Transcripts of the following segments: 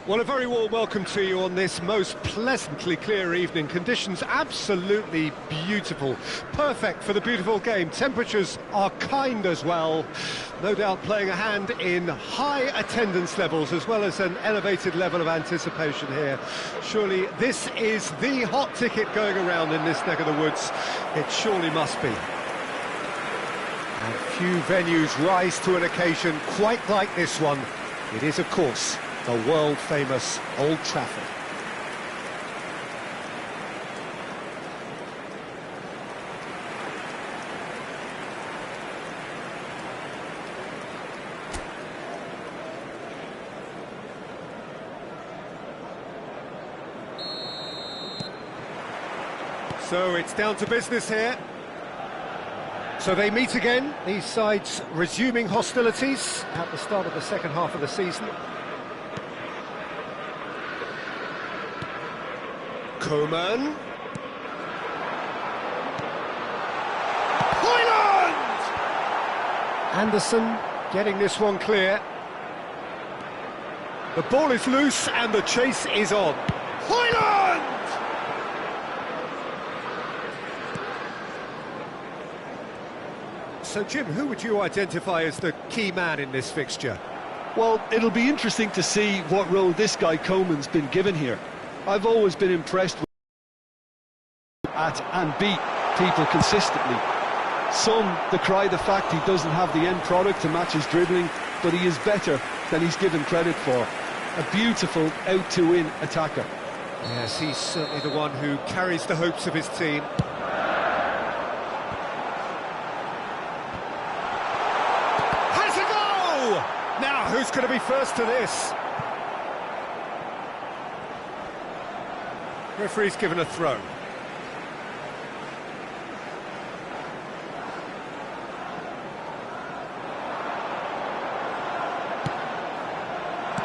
Well, a very warm welcome to you on this most pleasantly clear evening. Conditions absolutely beautiful. Perfect for the beautiful game. Temperatures are kind as well. No doubt playing a hand in high attendance levels as well as an elevated level of anticipation here. Surely this is the hot ticket going around in this neck of the woods. It surely must be. And few venues rise to an occasion quite like this one. It is, of course, the world-famous Old Trafford. So it's down to business here. So they meet again, these sides resuming hostilities at the start of the second half of the season. Coman. Hoyland! Anderson getting this one clear. The ball is loose and the chase is on. Hoyland! So, Jim, who would you identify as the key man in this fixture? Well, it'll be interesting to see what role this guy Coman's been given here. I've always been impressed with at and beat people consistently. Some decry the fact he doesn't have the end product to match his dribbling, but he is better than he's given credit for. A beautiful out-to-win attacker. Yes, he's certainly the one who carries the hopes of his team. Has a goal! Now, who's going to be first to this? Referee's given a throw.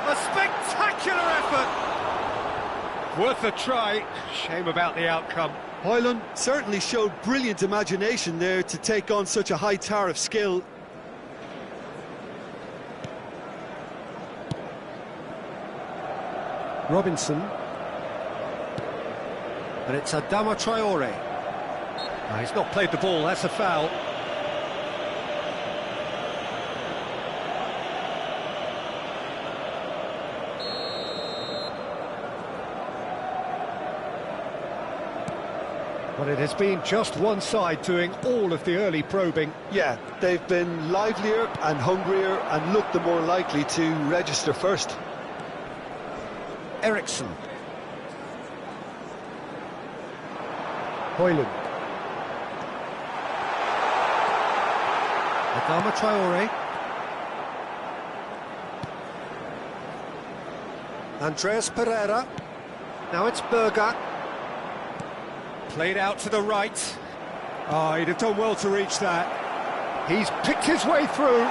A spectacular effort! Worth a try. Shame about the outcome. Hoyland certainly showed brilliant imagination there to take on such a high tower of skill. Robinson. And it's Adama Traore. He's not played the ball, that's a foul. But it has been just one side doing all of the early probing. Yeah, they've been livelier and hungrier and looked the more likely to register first. Eriksson. Hoyland. Adama Traore. Andreas Pereira. Now it's Berger. Played out to the right. Oh, he'd have done well to reach that. He's picked his way through.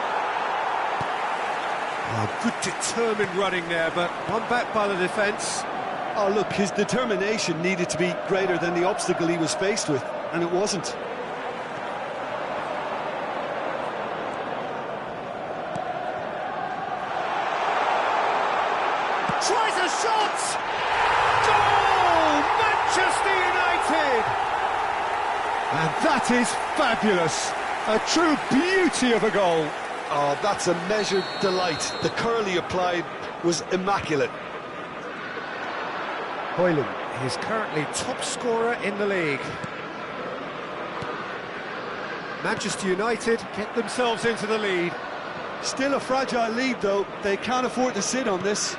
Oh, good determined running there, but one back by the defence. Oh, look, his determination needed to be greater than the obstacle he was faced with, and it wasn't. Tries a shot! Goal! Manchester United! And that is fabulous. A true beauty of a goal. Oh, that's a measured delight. The curl he applied was immaculate. Hoyland is currently top scorer in the league. Manchester United get themselves into the lead. Still a fragile lead, though. They can't afford to sit on this.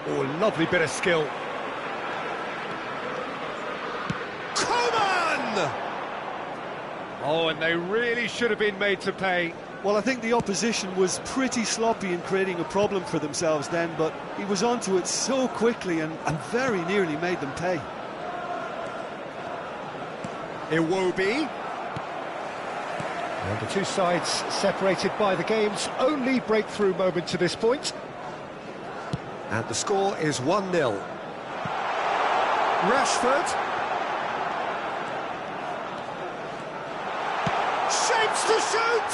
Oh, lovely bit of skill. Coman! Oh, and they really should have been made to pay. Well, I think the opposition was pretty sloppy in creating a problem for themselves then, but he was onto it so quickly and very nearly made them pay. Iwobi. And the two sides separated by the game's only breakthrough moment to this point. And the score is 1-0. Rashford. Shapes to shoot!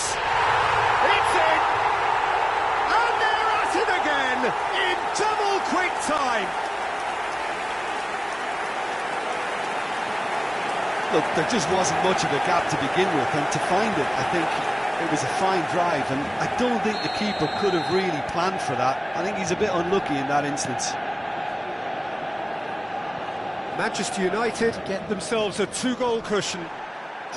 It's in! And they're at it again! In line. Look, there just wasn't much of a gap to begin with, and to find it, I think it was a fine drive, and I don't think the keeper could have really planned for that. I think he's a bit unlucky in that instance. Manchester United get themselves a 2-goal cushion.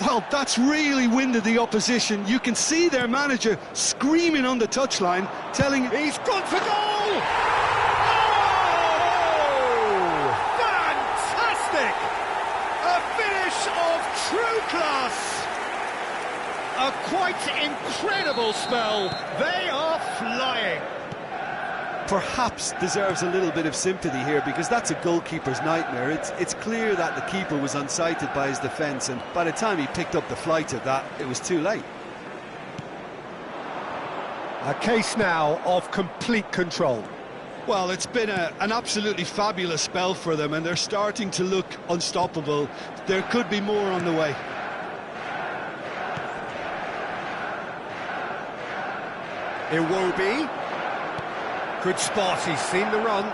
Well, that's really winded the opposition. You can see their manager screaming on the touchline, telling... He's gone for goal! Oh! Fantastic! A finish of true class! A quite incredible spell. They are flying. Perhaps deserves a little bit of sympathy here, because that's a goalkeeper's nightmare. It's clear that the keeper was unsighted by his defence, and by the time he picked up the flight of that, it was too late. A case now of complete control. Well, it's been an absolutely fabulous spell for them, and they're starting to look unstoppable. There could be more on the way. Iwobi. Good spot, he's seen the run.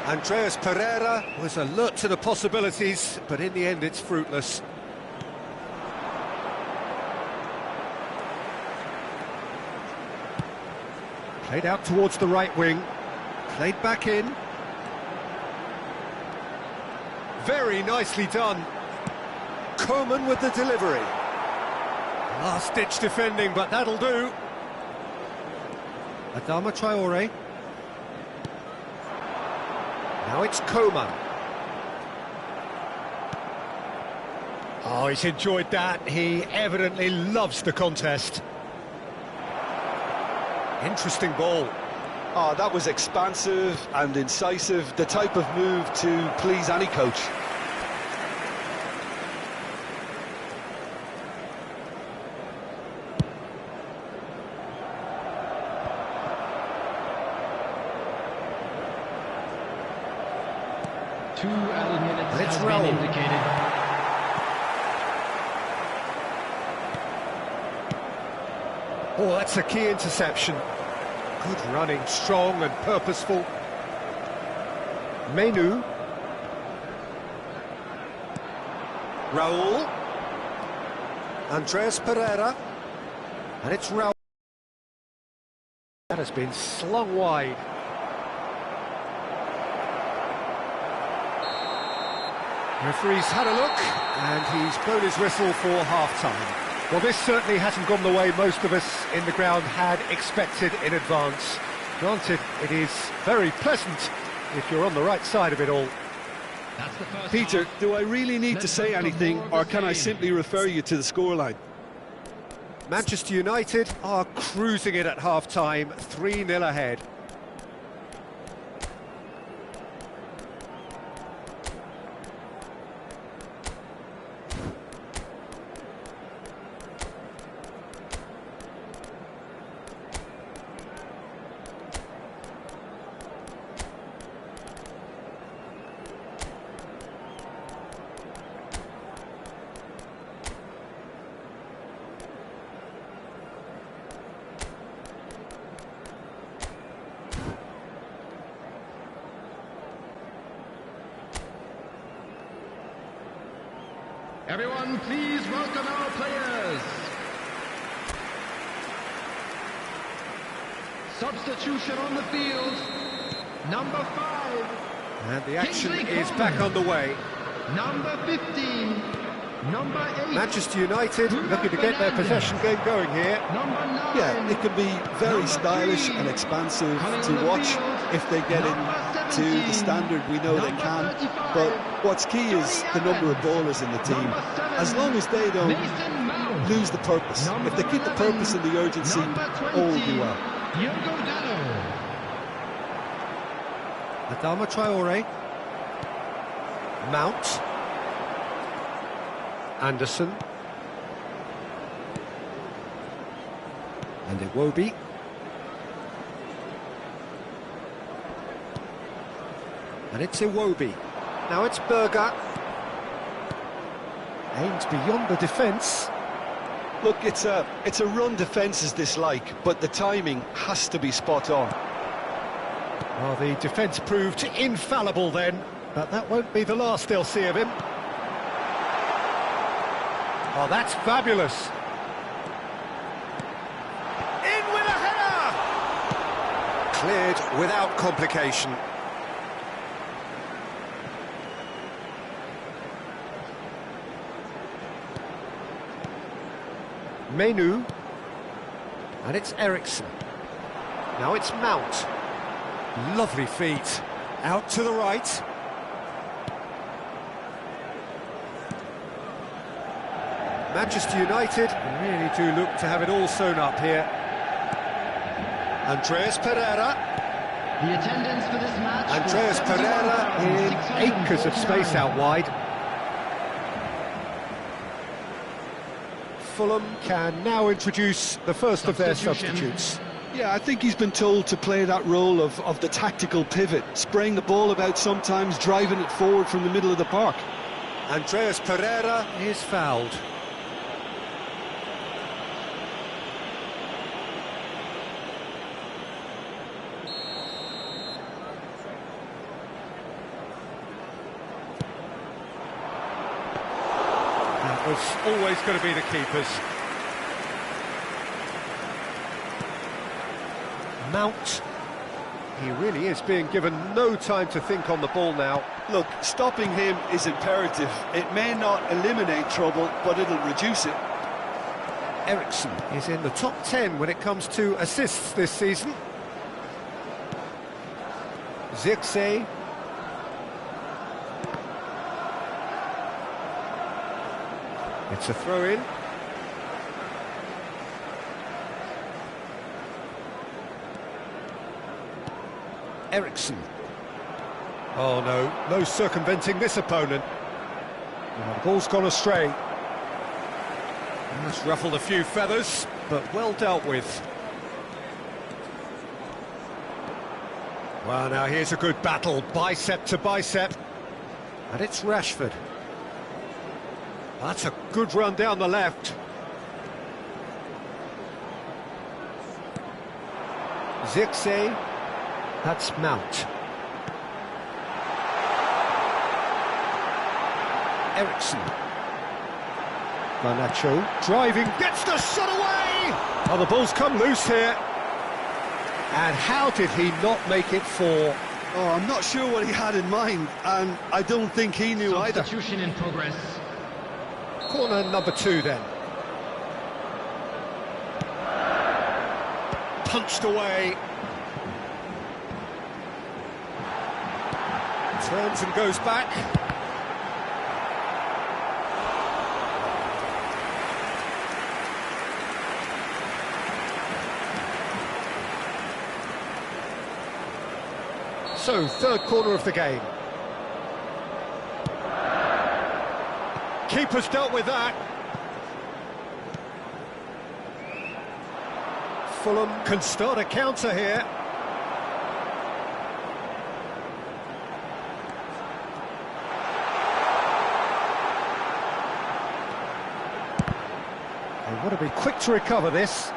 Andreas Pereira was alert to the possibilities, but in the end it's fruitless. Played out towards the right wing, played back in. Very nicely done. Coman with the delivery. Last-ditch defending, but that'll do. Adama Traore. Now it's Coman. Oh, he's enjoyed that. He evidently loves the contest. Interesting ball. Oh, that was expansive and incisive, the type of move to please any coach. Two added minutes Let's have roll. been indicated. Oh, that's a key interception. Good running, strong and purposeful. Menu. Raul. Andreas Pereira. And it's Raul. That has been slung wide. Referee's had a look, and he's blown his whistle for half-time. Well, this certainly hasn't gone the way most of us in the ground had expected in advance. Granted, it is very pleasant if you're on the right side of it all. That's the first Peter, half. do I really need to say anything, or can I simply refer you to the scoreline? Manchester United are cruising it at half-time, 3-0 ahead. Everyone, please welcome our players. Substitution on the field. Number 5. And the action Kingsley is Coman. back underway. Number 15. Number 8. Manchester United looking to get their possession game going here. Number 9. Yeah, it can be very stylish and expansive to watch if they get into the standard we know they can. But what's key is the number of ballers in the team. As long as they don't lose the purpose. If they keep the purpose and the urgency, all will be well. Adama Traore. Mount. Anderson. And Iwobi. And it's Iwobi. Now it's Berger. Aims beyond the defence. Look, it's a run defence is dislike, but the timing has to be spot on. Well, the defence proved infallible then, but that won't be the last they'll see of him. Oh, that's fabulous. In with a header! Cleared without complication. Menu. And it's Ericsson. Now it's Mount. Lovely feet. Out to the right. Manchester United really do look to have it all sewn up here. Andreas Pereira. The attendance for this match. Andreas Pereira in acres of space out wide. Fulham can now introduce the first of their substitutes. Yeah, I think he's been told to play that role of the tactical pivot, spraying the ball about sometimes, driving it forward from the middle of the park. Andreas Pereira is fouled. That was always going to be the keepers. Mount. He really is being given no time to think on the ball now. Look, stopping him is imperative. It may not eliminate trouble, but it'll reduce it. Ericsson is in the top 10 when it comes to assists this season. Zirkzee. It's a throw-in. Ericsson. Oh no, no circumventing this opponent. Oh, the ball's gone astray. That's ruffled a few feathers, but well dealt with. Well, now here's a good battle, bicep to bicep. And it's Rashford. That's a good run down the left. Zirkzee. That's Mount. Ericsson. Garnacho driving, gets the shot away! Oh, the ball's come loose here. And how did he not make it four? Oh, I'm not sure what he had in mind, and I don't think he knew either. Substitution in progress. Corner number 2 then. Punched away. Turns and goes back. So, third corner of the game. Keeper's dealt with that. Fulham can start a counter here. They want to be quick to recover this.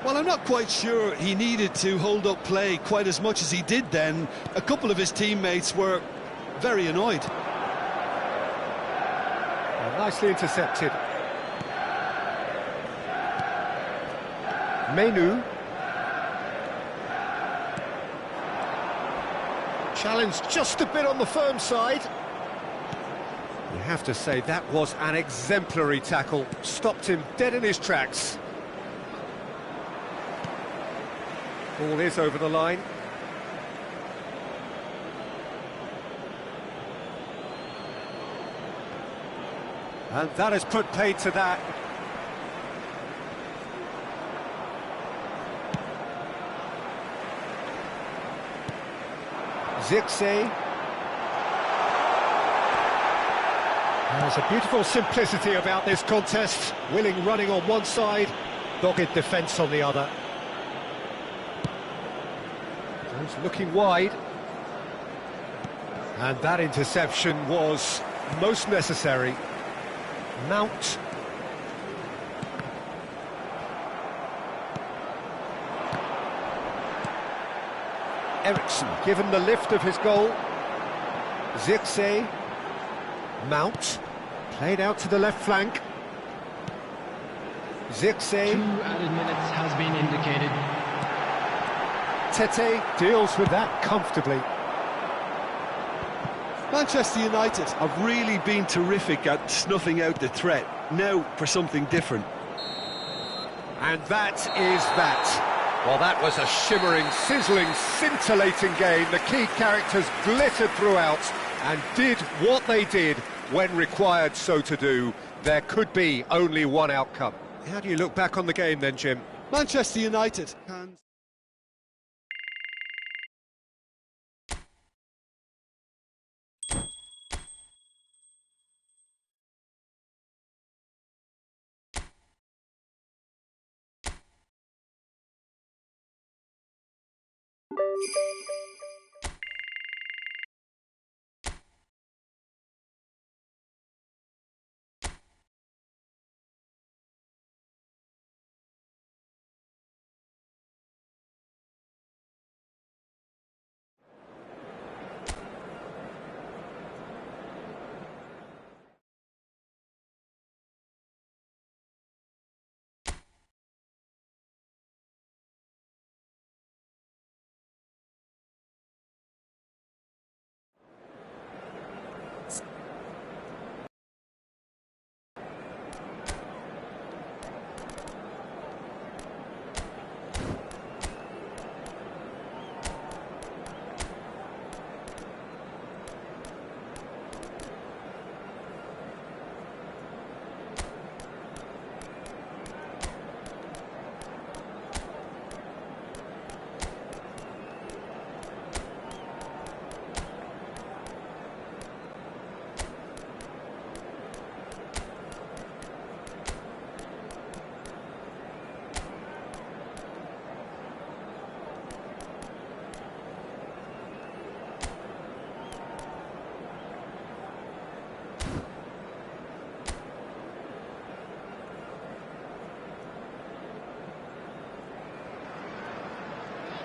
Well, I'm not quite sure he needed to hold up play quite as much as he did then. A couple of his teammates were very annoyed. Nicely intercepted. Menu. Challenged just a bit on the firm side. You have to say that was an exemplary tackle. Stopped him dead in his tracks. Ball is over the line. And that has put paid to that. Zirkzee. There's a beautiful simplicity about this contest. Willing running on one side, dogged defence on the other. He's looking wide. And that interception was most necessary. Mount. Ericsson given the lift of his goal. Zirkzee. Mount. Played out to the left flank. Zirkzee. 2 added minutes has been indicated. Tete deals with that comfortably. Manchester United have really been terrific at snuffing out the threat. Now for something different. And that is that. Well, that was a shimmering, sizzling, scintillating game. The key characters glittered throughout and did what they did when required so to do. There could be only one outcome. How do you look back on the game then, Jim? Manchester United can...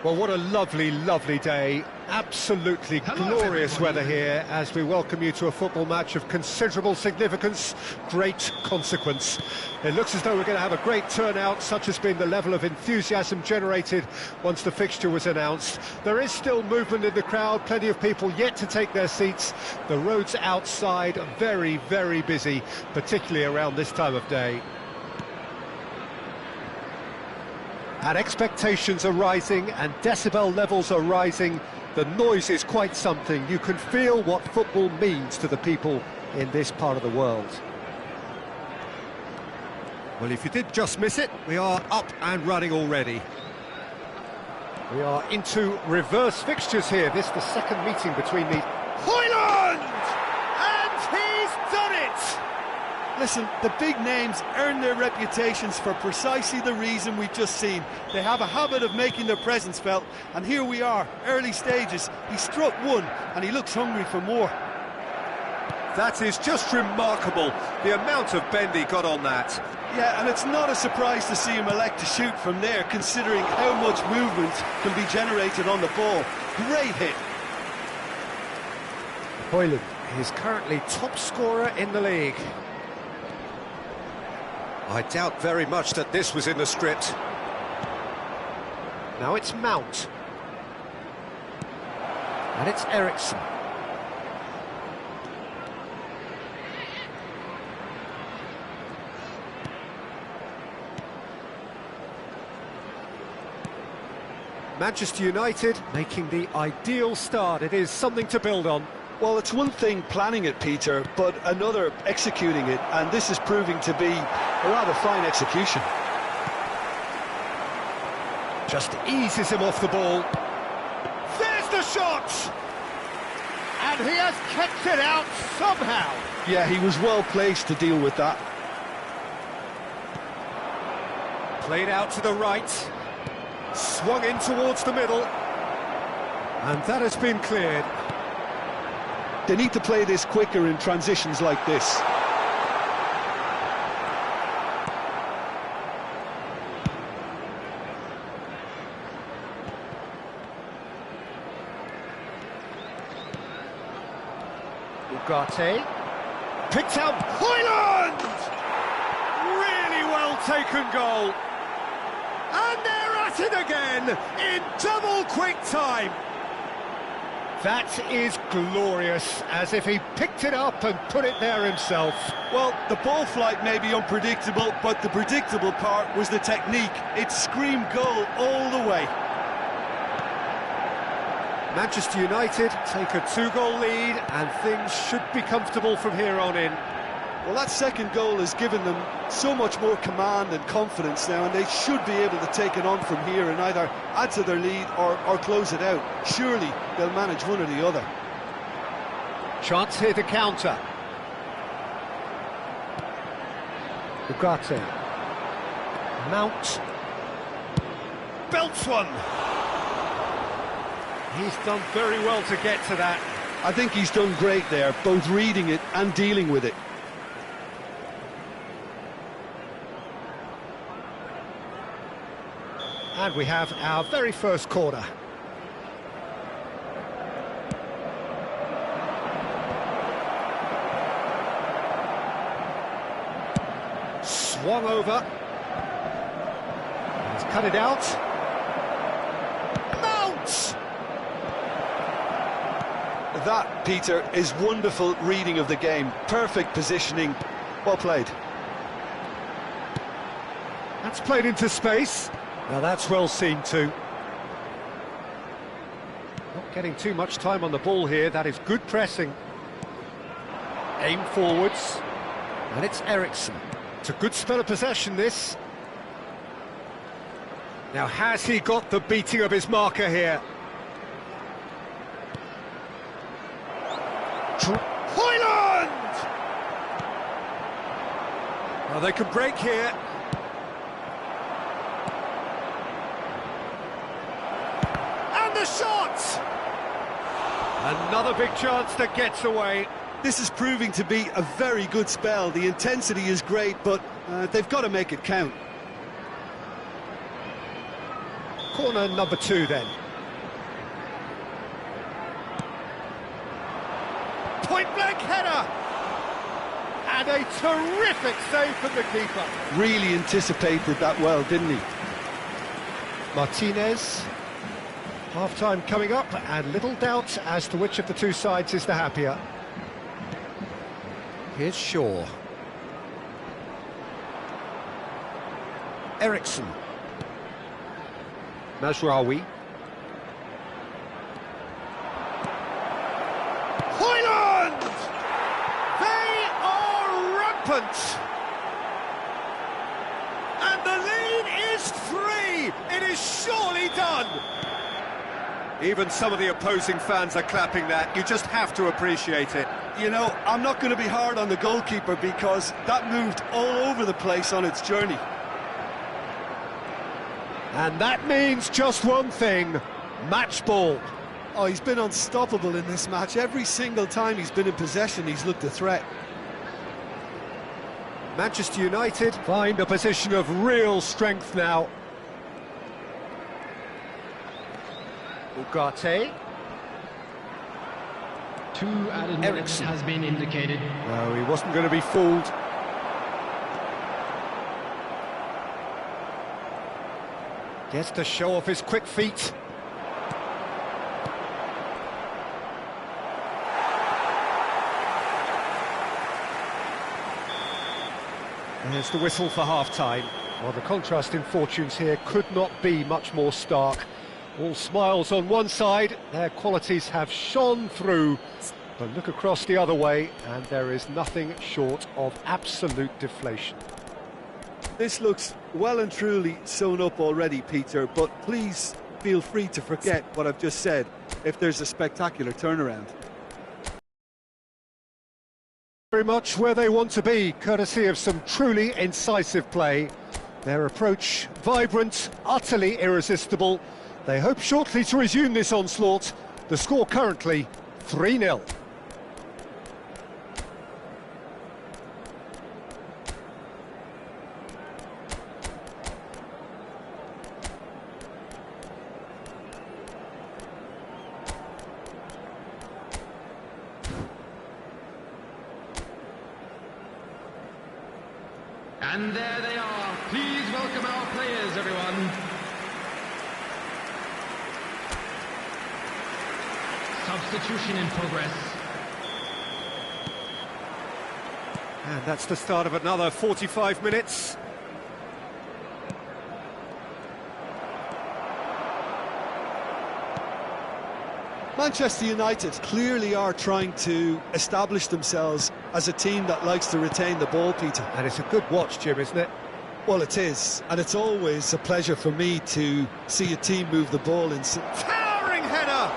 Well, what a lovely, lovely day. Absolutely glorious weather here as we welcome you to a football match of considerable significance, great consequence. It looks as though we're going to have a great turnout, such has been the level of enthusiasm generated once the fixture was announced. There is still movement in the crowd, plenty of people yet to take their seats. The roads outside are very, very busy, particularly around this time of day. And expectations are rising and decibel levels are rising. The noise is quite something. You can feel what football means to the people in this part of the world. Well, if you did just miss it, we are up and running already. We are into reverse fixtures here. This is the second meeting between the... Højlund! And he's done it! Listen, the big names earn their reputations for precisely the reason we've just seen. They have a habit of making their presence felt, and here we are, early stages. He struck one, and he looks hungry for more. That is just remarkable, the amount of bend he got on that. Yeah, and it's not a surprise to see him elect to shoot from there, considering how much movement can be generated on the ball. Great hit. Højlund is currently top scorer in the league. I doubt very much that this was in the script. Now it's Mount. And it's Ericsson. Manchester United making the ideal start. It is something to build on. Well, it's one thing planning it, Peter, but another executing it, and this is proving to be a rather fine execution. Just eases him off the ball. There's the shot! And he has kept it out somehow. Yeah, he was well placed to deal with that. Played out to the right. Swung in towards the middle. And that has been cleared. They need to play this quicker in transitions like this. Ugarte. Picked out Hoyland! Really well taken goal. And they're at it again in double quick time. That is glorious, as if he picked it up and put it there himself. Well, the ball flight may be unpredictable, but the predictable part was the technique. It screamed goal all the way. Manchester United take a 2-goal lead, and things should be comfortable from here on in. Well, that second goal has given them so much more command and confidence now, and they should be able to take it on from here and either add to their lead or close it out. Surely they'll manage one or the other. Chance here to counter. Ugarte. Mount. Belts one. He's done very well to get to that. I think he's done great there, both reading it and dealing with it. And we have our very first corner. Swung over. He's cut it out. Mount! That, Peter, is wonderful reading of the game. Perfect positioning. Well played. That's played into space. Now that's well seen too. Not getting too much time on the ball here. That is good pressing. Aim forwards. And it's Eriksson. It's a good spell of possession, this. Now has he got the beating of his marker here? Hoyland! Well, they can break here. The shot! Another big chance that gets away. This is proving to be a very good spell. The intensity is great, but they've got to make it count. Corner number 2 then. Point-blank header! And a terrific save from the keeper. Really anticipated that well, didn't he? Martinez. Half-time coming up, and little doubt as to which of the two sides is the happier. Here's Shaw. Eriksson. Mazraoui. Hoyland! They are rampant! And the lead is 3! It is surely done! Even some of the opposing fans are clapping that. You just have to appreciate it. You know, I'm not going to be hard on the goalkeeper because that moved all over the place on its journey. And that means just one thing, match ball. Oh, he's been unstoppable in this match. Every single time he's been in possession, he's looked a threat. Manchester United find a position of real strength now. Ugarte. 2 added minutes Eriksson has been indicated. No, he wasn't going to be fooled. Gets to show off his quick feet. There's the whistle for half-time. Well, the contrast in fortunes here could not be much more stark. All smiles on one side, their qualities have shone through. But look across the other way, and there is nothing short of absolute deflation. This looks well and truly sewn up already, Peter, but please feel free to forget what I've just said if there's a spectacular turnaround. Very much where they want to be, courtesy of some truly incisive play. Their approach vibrant, utterly irresistible. They hope shortly to resume this onslaught. The score currently 3-0. And there they are. Please welcome our players, everyone. Substitution in progress. And that's the start of another 45 minutes. Manchester United clearly are trying to establish themselves as a team that likes to retain the ball, Peter. And it's a good watch, Jim, isn't it? Well, it is, and it's always a pleasure for me to see a team move the ball in. Towering header!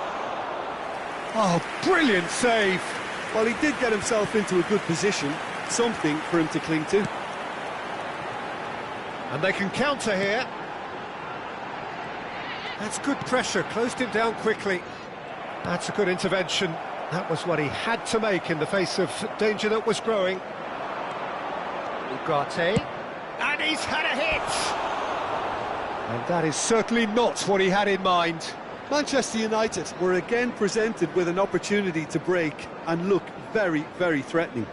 Oh, brilliant save! Well, he did get himself into a good position, something for him to cling to. And they can counter here. That's good pressure, closed him down quickly. That's a good intervention. That was what he had to make in the face of danger that was growing. Ugarte. And he's had a hit! And that is certainly not what he had in mind. Manchester United were again presented with an opportunity to break and look very, very threatening.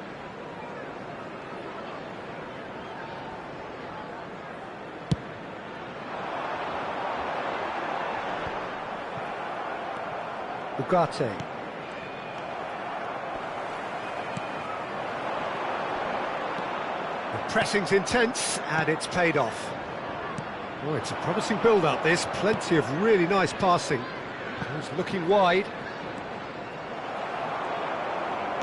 Ugarte. The pressing's intense, and it's paid off. Oh, it's a promising build-up, this. Plenty of really nice passing. He's looking wide.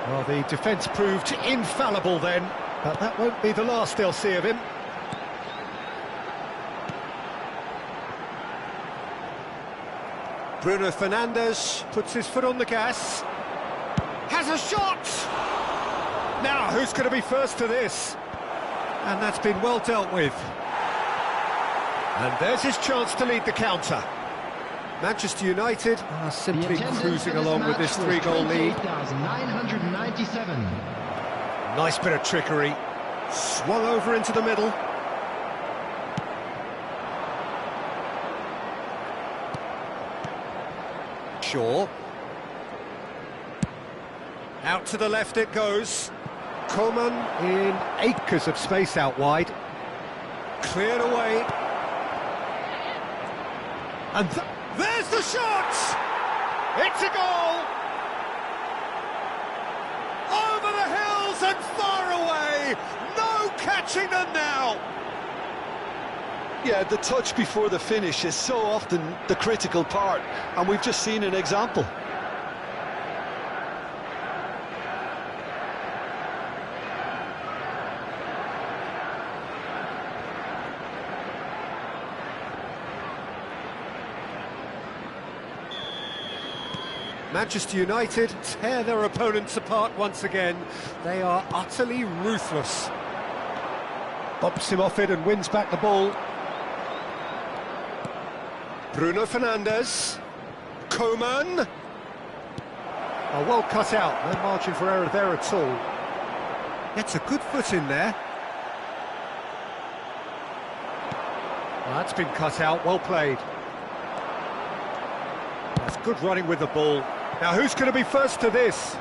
Well, the defence proved infallible then, but that won't be the last they'll see of him. Bruno Fernandes puts his foot on the gas. Has a shot! Now, who's going to be first to this? And that's been well dealt with. And there's his chance to lead the counter. Manchester United are simply cruising along with this 3-goal lead. 997. Nice bit of trickery. Swung over into the middle. Shaw. Out to the left it goes. Coman in acres of space out wide. Cleared away. And there's the shot! It's a goal! Over the hills and far away! No catching them now! Yeah, the touch before the finish is so often the critical part, and we've just seen an example. Manchester United tear their opponents apart once again. They are utterly ruthless. Bumps him off it and wins back the ball. Bruno Fernandes. Coman. Oh, well cut out. No margin for error there at all. Gets a good foot in there. Well, that's been cut out. Well played. That's good running with the ball. Now, who's going to be first to this?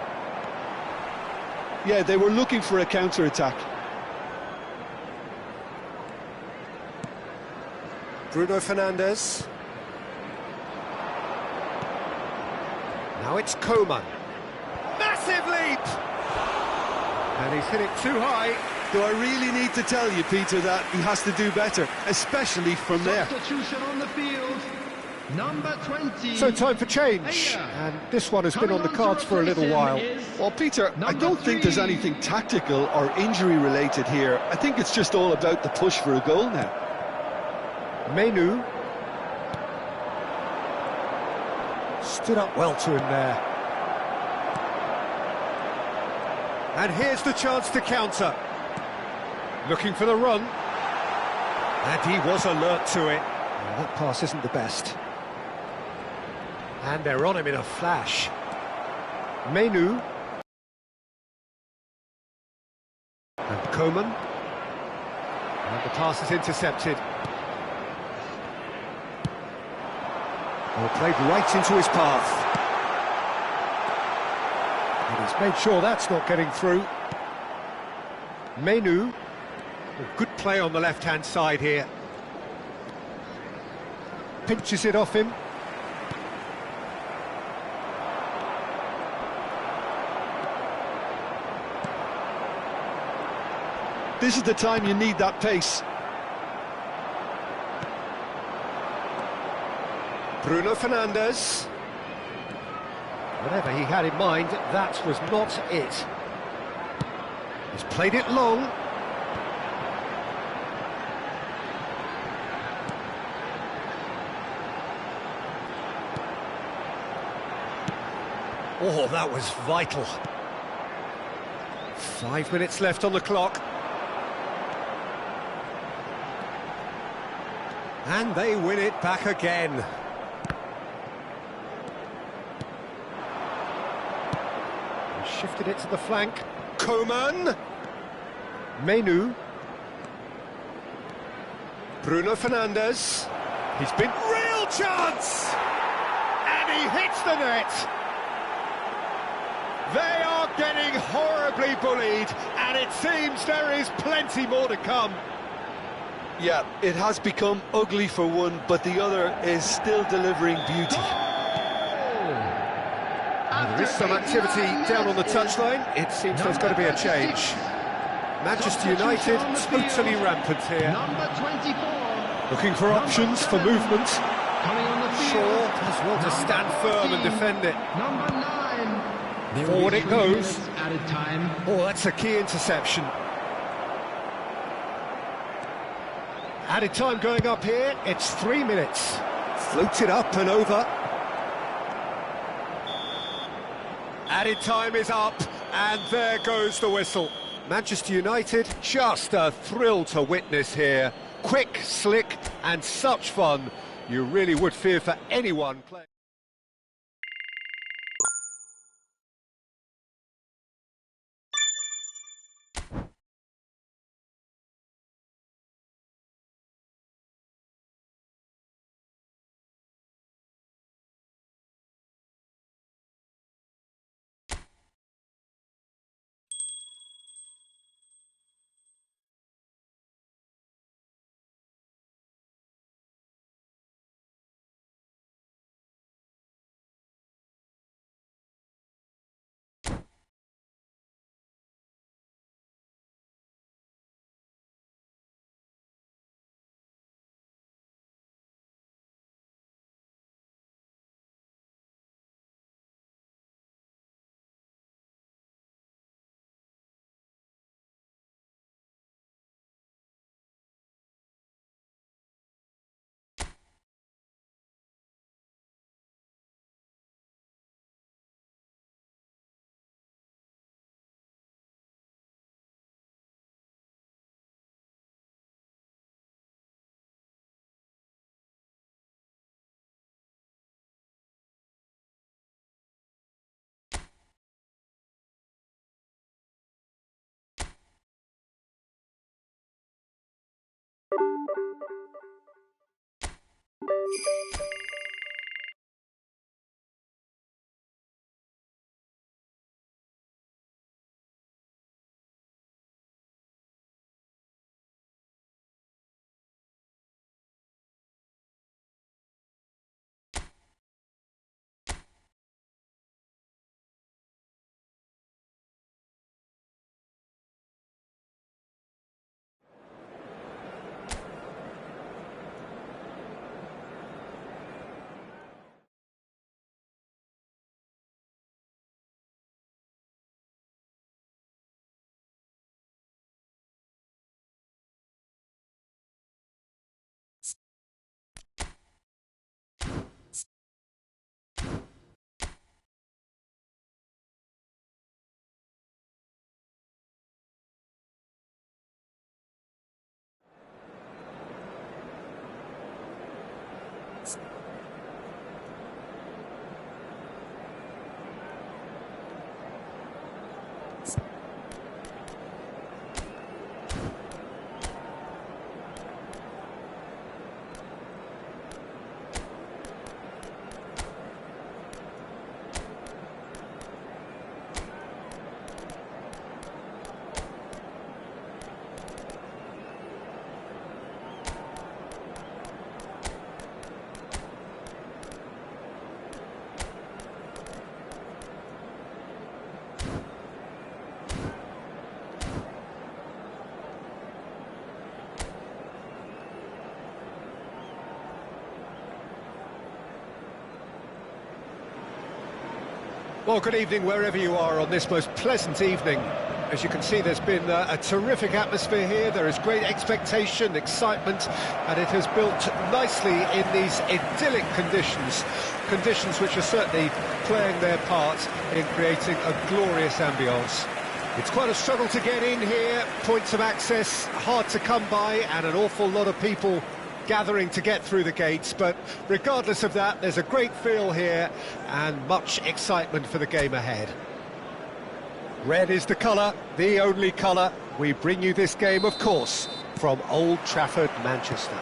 Yeah, they were looking for a counter-attack. Bruno Fernandes. Now it's Coman. Massive leap! And he's hit it too high. Do I really need to tell you, Peter, that he has to do better, especially from there? Substitution on the field. Number 20. So time for change. And this one has been on the cards for a little while. Well, Peter, I don't think there's anything tactical or injury-related here. I think it's just all about the push for a goal now. Menu. Stood up well to him there. And here's the chance to counter. Looking for the run. And he was alert to it. Well, that pass isn't the best. And they're on him in a flash. Menu. And Coman. And the pass is intercepted. Well, played right into his path. And he's made sure that's not getting through. Menu. Good play on the left-hand side here. Pinches it off him. This is the time you need that pace. Bruno Fernandes. Whatever he had in mind, that was not it. He's played it long. Oh, that was vital. 5 minutes left on the clock. And they win it back again. Shifted it to the flank. Coman. Menu. Bruno Fernandes. He's been real chance! And he hits the net! They are getting horribly bullied, and it seems there is plenty more to come. Yeah, it has become ugly for one, but the other is still delivering beauty. There is some activity down on the touchline. It seems there's got to be a change. Manchester United totally rampant here. Number 24. Looking for options for movement. Coming on the field. Shaw has well to stand firm and defend it. Number 9. Forward it goes. Added time. Oh, that's a key interception. Added time going up here. It's 3 minutes. Floated up and over. Added time is up, and there goes the whistle. Manchester United, just a thrill to witness here. Quick, slick, and such fun. You really would fear for anyone playing. Well, good evening wherever you are on this most pleasant evening. As you can see, there's been a terrific atmosphere here. There is great expectation, excitement, and it has built nicely in these idyllic conditions. Conditions which are certainly playing their part in creating a glorious ambience. It's quite a struggle to get in here, points of access hard to come by, and an awful lot of people gathering to get through the gates, but regardless of that, there's a great feel here and much excitement for the game ahead. Red is the colour, the only colour. We bring you this game, of course, from Old Trafford, Manchester.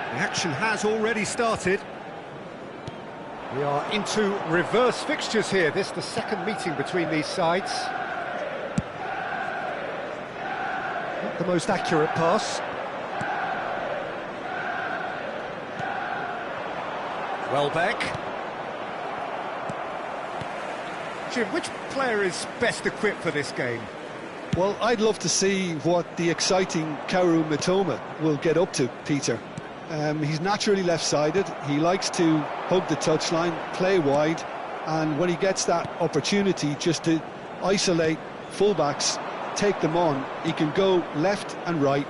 The action has already started. We are into reverse fixtures here. This is the second meeting between these sides. Not the most accurate pass. Welbeck. Jim, which player is best equipped for this game? Well, I'd love to see what the exciting Kaoru Mitoma will get up to, Peter. He's naturally left-sided, he likes to hug the touchline, play wide, and when he gets that opportunity just to isolate fullbacks, take them on, he can go left and right,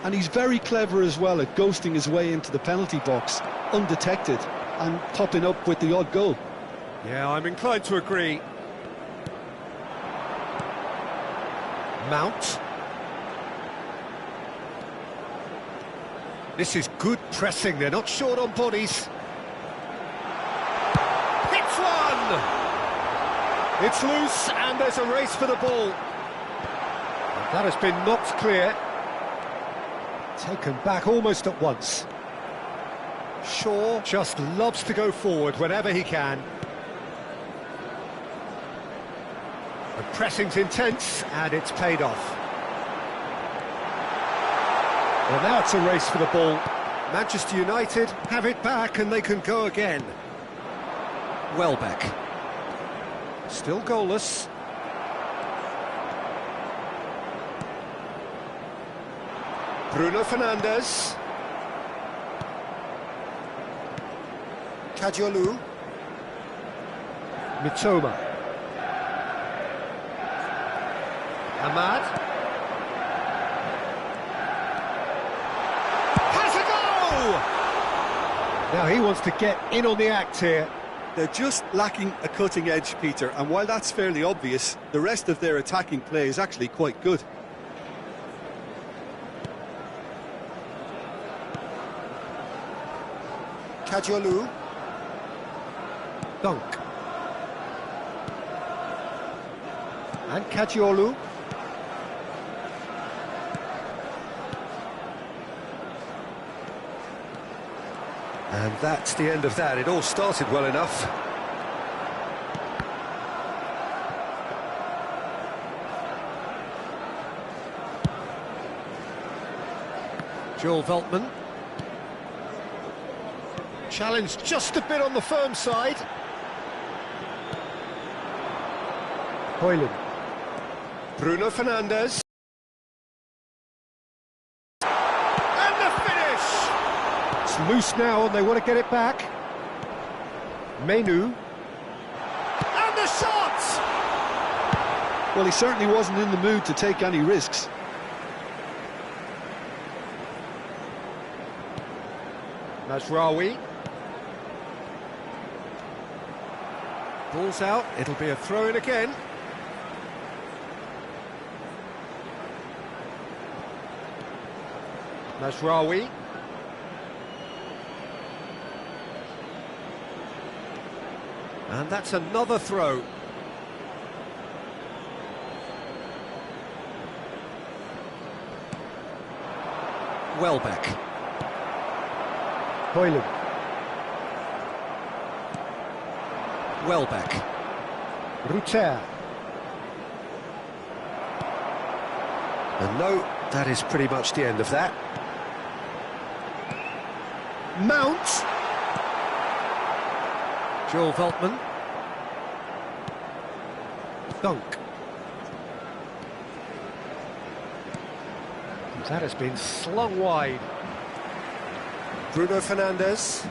and he's very clever as well at ghosting his way into the penalty box, undetected, and popping up with the odd goal. Yeah, I'm inclined to agree. Mount. This is good pressing, they're not short on bodies. Hits one! It's loose and there's a race for the ball. And that has been knocked clear. Taken back almost at once. Shaw just loves to go forward whenever he can. The pressing's intense and it's paid off. Well, now it's a race for the ball. Manchester United have it back and they can go again. Welbeck. Still goalless. Bruno Fernandes. Kadiolu. Mitoma. Ahmad. Now he wants to get in on the act here. They're just lacking a cutting edge, Peter, and while that's fairly obvious, the rest of their attacking play is actually quite good. Kadiolu. Dunk. And Kadiolu. And that's the end of that. It all started well enough. Joel Veltman. Challenged just a bit on the firm side. Hoyland. Bruno Fernandes. Loose now and they want to get it back. Menu. And the shot! Well, he certainly wasn't in the mood to take any risks. Mazraoui. Ball's out, it'll be a throw-in again. Mazraoui. And that's another throw. Welbeck. Hoyland. Welbeck. Rutter. And no, that is pretty much the end of that. Mount. Joel Veltman. Dunk. That has been slung wide. Bruno Fernandes.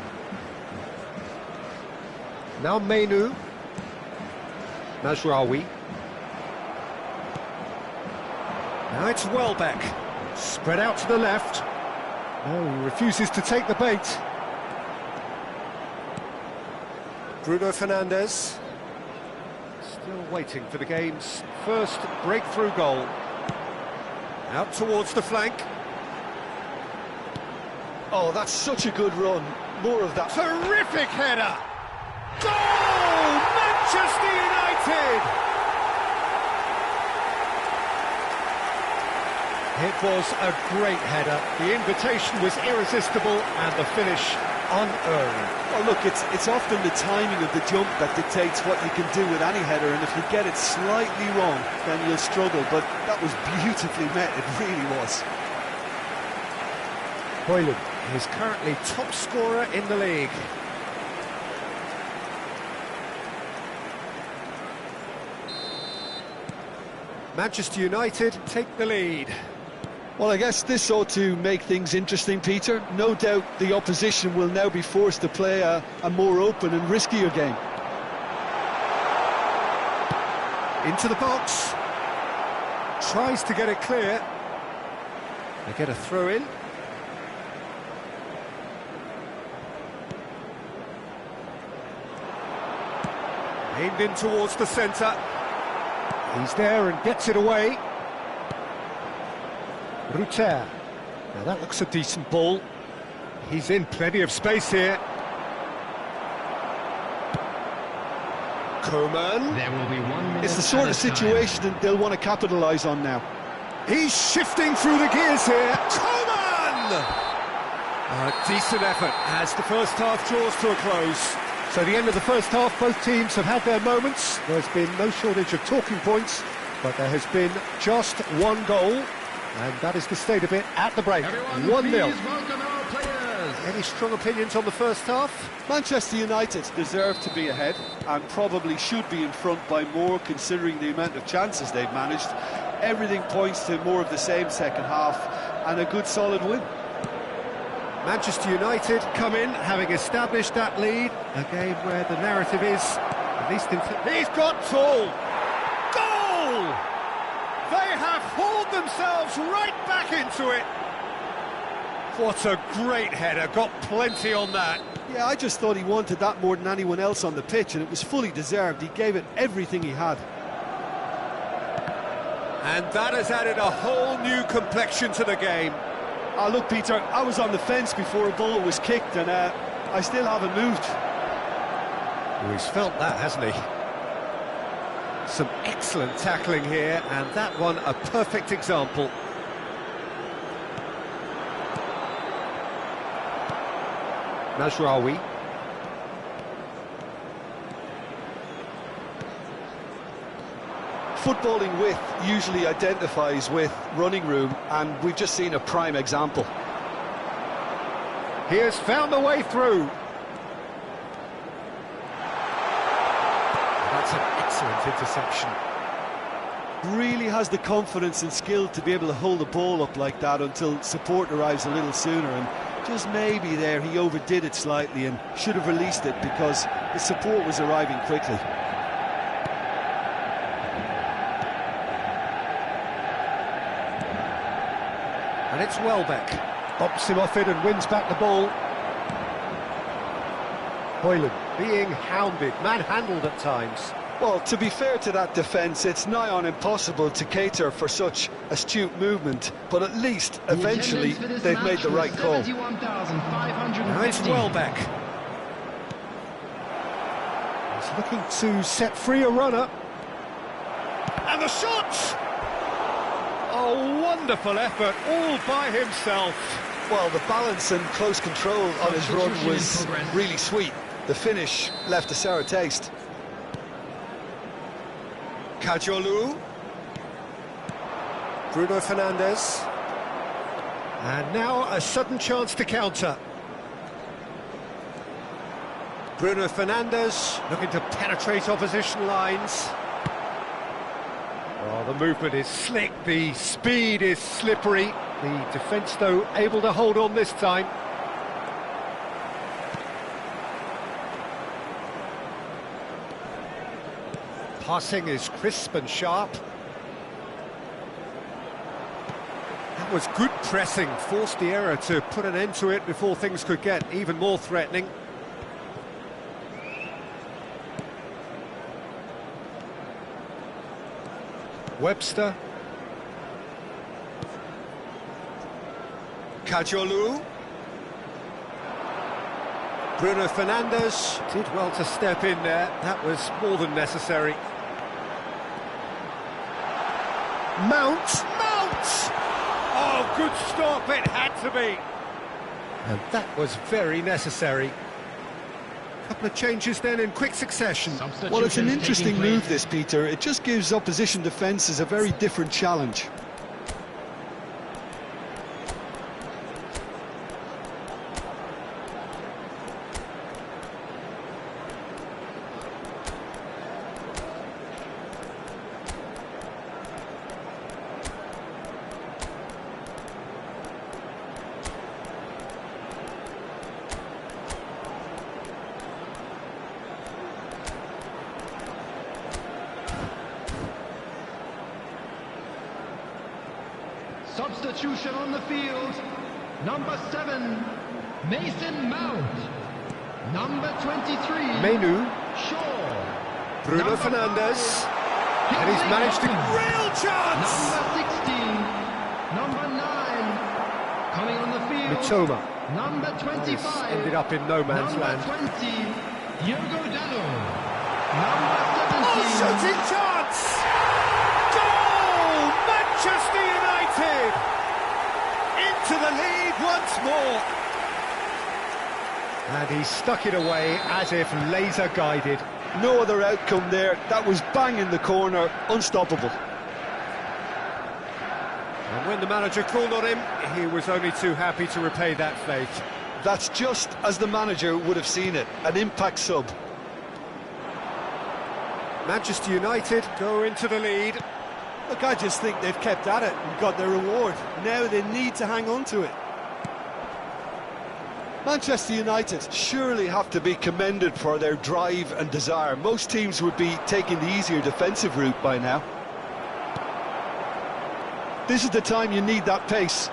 Now Menu. Mazraoui. Now it's Welbeck. Spread out to the left. No, he refuses to take the bait. Bruno Fernandes. Still waiting for the game's first breakthrough goal. Out towards the flank. Oh, that's such a good run. More of that. Terrific header! Goal! Manchester United! It was a great header. The invitation was irresistible and the finish unearned. Oh, look, it's often the timing of the jump that dictates what you can do with any header, and if you get it slightly wrong, then you'll struggle, but that was beautifully met, it really was. Højlund is currently top scorer in the league. Manchester United take the lead. Well, I guess this ought to make things interesting, Peter. No doubt the opposition will now be forced to play a more open and riskier game. Into the box. Tries to get it clear. They get a throw in. Aimed in towards the centre. He's there and gets it away. Ruter. Now that looks a decent ball. He's in plenty of space here. Coman. There will be 1 minute. It's the sort of situation that they'll want to capitalise on now. He's shifting through the gears here. Coman! A decent effort as the first half draws to a close. So the end of the first half, both teams have had their moments. There's been no shortage of talking points, but there has been just one goal, and that is the state of it at the break. 1-0. Welcome our players. Any strong opinions on the first half? Manchester United deserve to be ahead and probably should be in front by more, considering the amount of chances they've managed. Everything points to more of the same second half and a good solid win. Manchester United come in having established that lead, a game where the narrative is, at least he's got tall! Goal! They have hauled themselves right back into it! What a great header, got plenty on that. Yeah, I just thought he wanted that more than anyone else on the pitch, and it was fully deserved. He gave it everything he had. And that has added a whole new complexion to the game. Oh, look, Peter, I was on the fence before a ball was kicked, and I still haven't moved. Oh, he's felt that, hasn't he? Some excellent tackling here, and that one a perfect example. Mazraoui. Footballing width usually identifies with running room, and we've just seen a prime example. He has found the way through. That's an excellent interception. Really has the confidence and skill to be able to hold the ball up like that until support arrives a little sooner, and just maybe there he overdid it slightly and should have released it because the support was arriving quickly. And it's Welbeck. Bops him off it and wins back the ball. Højlund being hounded, manhandled at times. Well, to be fair to that defence, it's nigh on impossible to cater for such astute movement, but at least eventually they've made the right call. Now it's Welbeck. He's looking to set free a runner. And the shot! Oh, wonderful effort, all by himself. Well, the balance and close control on his run was really sweet. The finish left a sour taste. Kajolu. Bruno Fernandes. And now a sudden chance to counter. Bruno Fernandes looking to penetrate opposition lines. Oh, the movement is slick, the speed is slippery. The defence, though, able to hold on this time. Passing is crisp and sharp. That was good pressing, forced the error to put an end to it before things could get even more threatening. Webster. Kajolu. Bruno Fernandes did well to step in there. That was more than necessary. Mount! Oh, good stop, it had to be. And that was very necessary. Couple of changes then in quick succession. Well, it's an interesting move, this, Peter. It just gives opposition defences a very different challenge. Substitution on the field. Number 7, Mason Mount. Number 23, Menu. Shaw. Bruno Number Fernandes. 5, And he's managed a real chance! Number 16, number 9, coming on the field. Mitoma. Number 25, Ended up in no man's number land. 20, Diogo Dallo. Number 17, Oh, shooting chance! Goal! Manchester United! Into the lead once more. And he stuck it away as if laser guided. No other outcome there. That was bang in the corner, unstoppable. And when the manager called on him, he was only too happy to repay that faith. That's just as the manager would have seen it, an impact sub. Manchester United go into the lead. Look, I just think they've kept at it and got their reward. Now they need to hang on to it. Manchester United surely have to be commended for their drive and desire. Most teams would be taking the easier defensive route by now. This is the time you need that pace.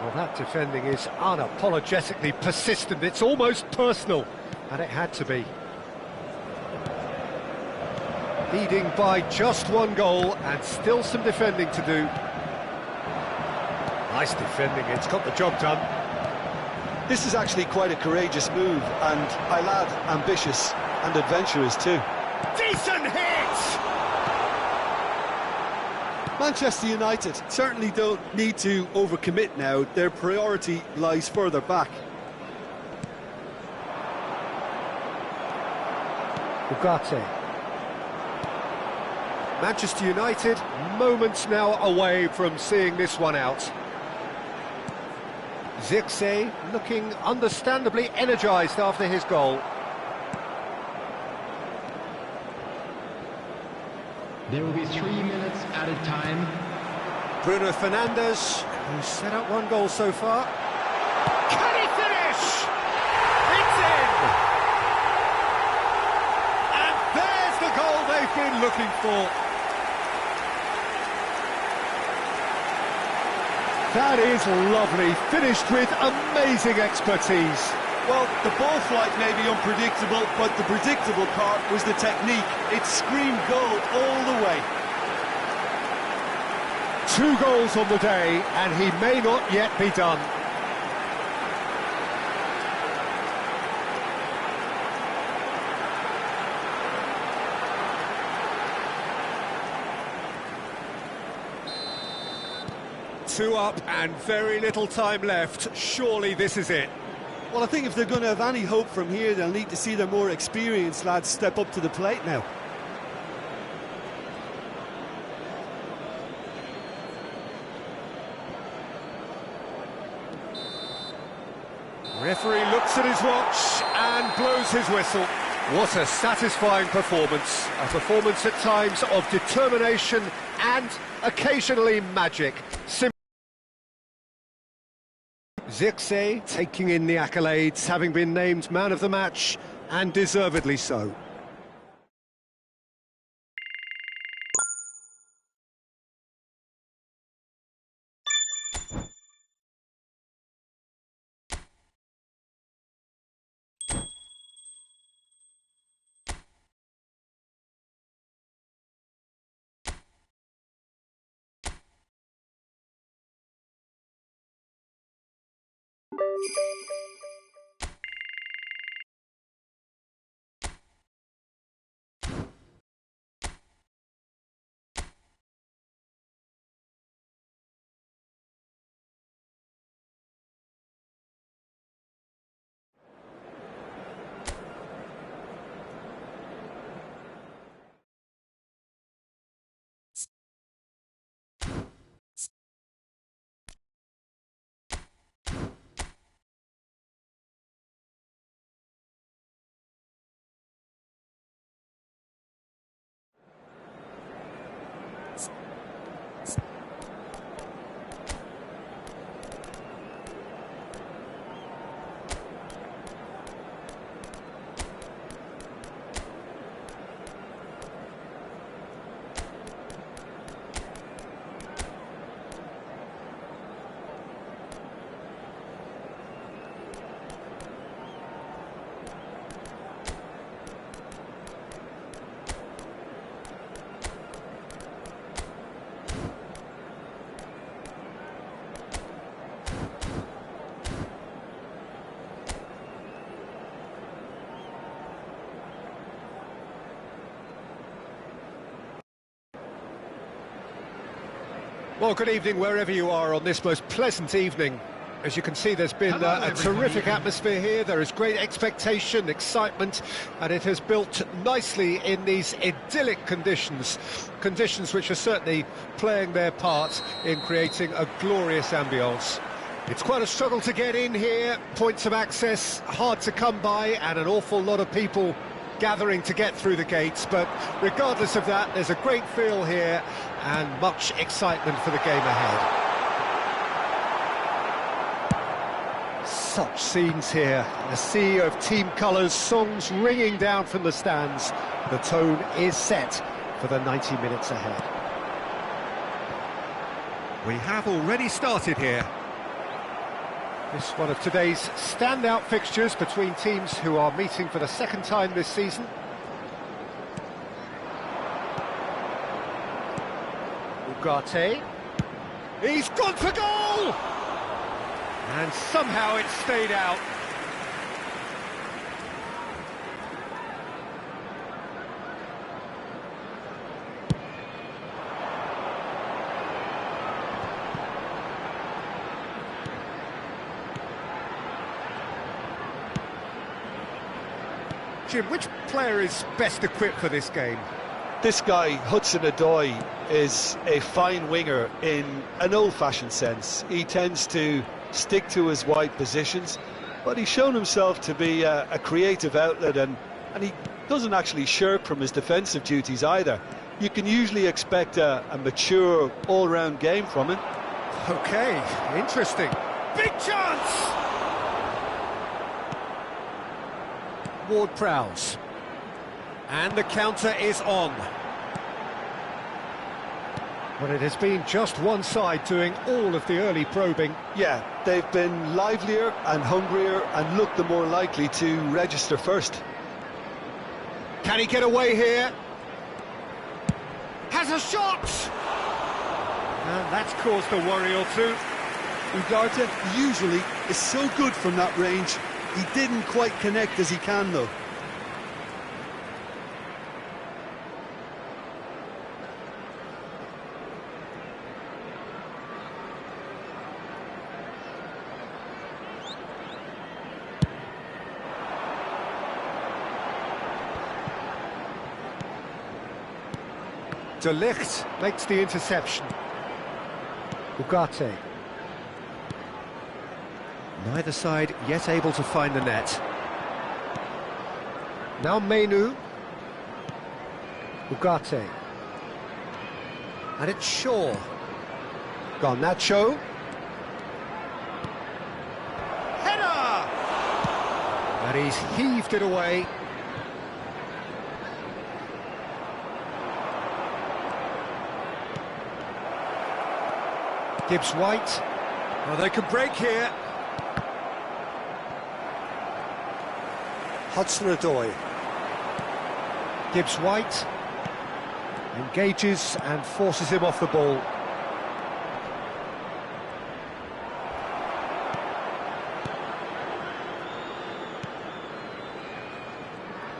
Well, that defending is unapologetically persistent. It's almost personal, and it had to be. Leading by just one goal, and still some defending to do. Nice defending, it's got the job done. This is actually quite a courageous move, and I'll add, ambitious and adventurous too. Decent hit! Manchester United certainly don't need to overcommit now. Their priority lies further back. Ugarte. Manchester United, moments now away from seeing this one out. Zirkzee looking understandably energised after his goal. There will be 3 minutes added time. Bruno Fernandes, who's set up one goal so far. Can he finish? It's in! And there's the goal they've been looking for. That is lovely, finished with amazing expertise. Well, the ball flight may be unpredictable, but the predictable part was the technique. It screamed goal all the way. 2 goals on the day, and he may not yet be done. Two up and very little time left. Surely this is it. Well, I think if they're going to have any hope from here, they'll need to see their more experienced lads step up to the plate now. Referee looks at his watch and blows his whistle. What a satisfying performance. A performance at times of determination and occasionally magic. Zirkzee taking in the accolades, having been named man of the match, and deservedly so. Well, good evening wherever you are on this most pleasant evening. As you can see, there's been a terrific atmosphere here. There is great expectation, excitement, and it has built nicely in these idyllic conditions. Conditions which are certainly playing their part in creating a glorious ambience. It's quite a struggle to get in here, points of access hard to come by, and an awful lot of people gathering to get through the gates, but regardless of that, there's a great feel here and much excitement for the game ahead. Such scenes here, a sea of team colours, songs ringing down from the stands. The tone is set for the 90 minutes ahead. We have already started here. This is one of today's standout fixtures between teams who are meeting for the second time this season. Ugarte. He's gone for goal! And somehow it stayed out. Jim, which player is best equipped for this game? This guy, Hudson-Odoi, is a fine winger in an old-fashioned sense. He tends to stick to his wide positions, but he's shown himself to be a creative outlet, and he doesn't actually shirk from his defensive duties either. You can usually expect a mature, all-round game from him. OK, interesting. Big chance! Ward-Prowse. And the counter is on. But it has been just one side doing all of the early probing. Yeah, they've been livelier and hungrier and looked the more likely to register first. Can he get away here? Has a shot! And that's caused a worry or two. Ugarte usually is so good from that range. He didn't quite connect as he can, though. De Ligt makes the interception. Ugarte. Neither side yet able to find the net. Now Menu. Ugarte. And it's Shaw. Garnacho. And he's heaved it away. Gibbs White. Well, they can break here. Hudson-Odoi. Gibbs White engages and forces him off the ball.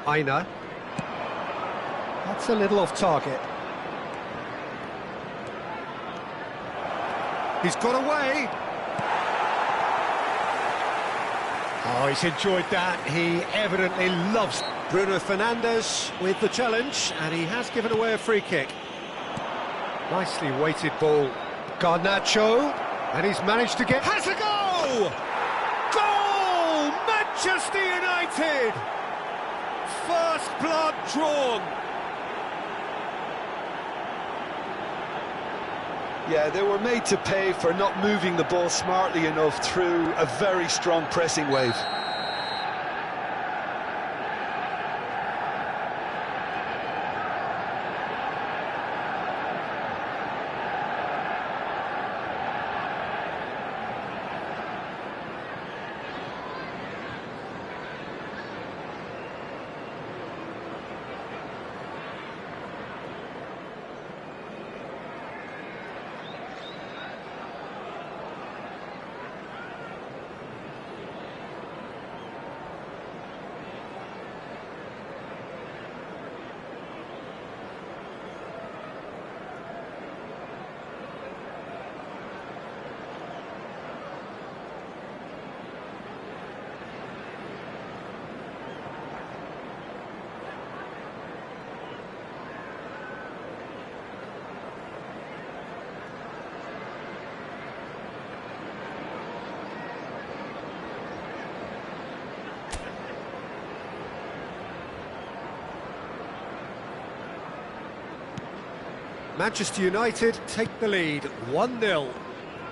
Aina. That's a little off target. He's got away. Oh, he's enjoyed that. He evidently loves Bruno Fernandes with the challenge, and he has given away a free kick. Nicely weighted ball. Garnacho, and he's managed to get... Has a goal! Goal! Manchester United! First blood drawn. Yeah, they were made to pay for not moving the ball smartly enough through a very strong pressing wave. Manchester United take the lead, 1-0.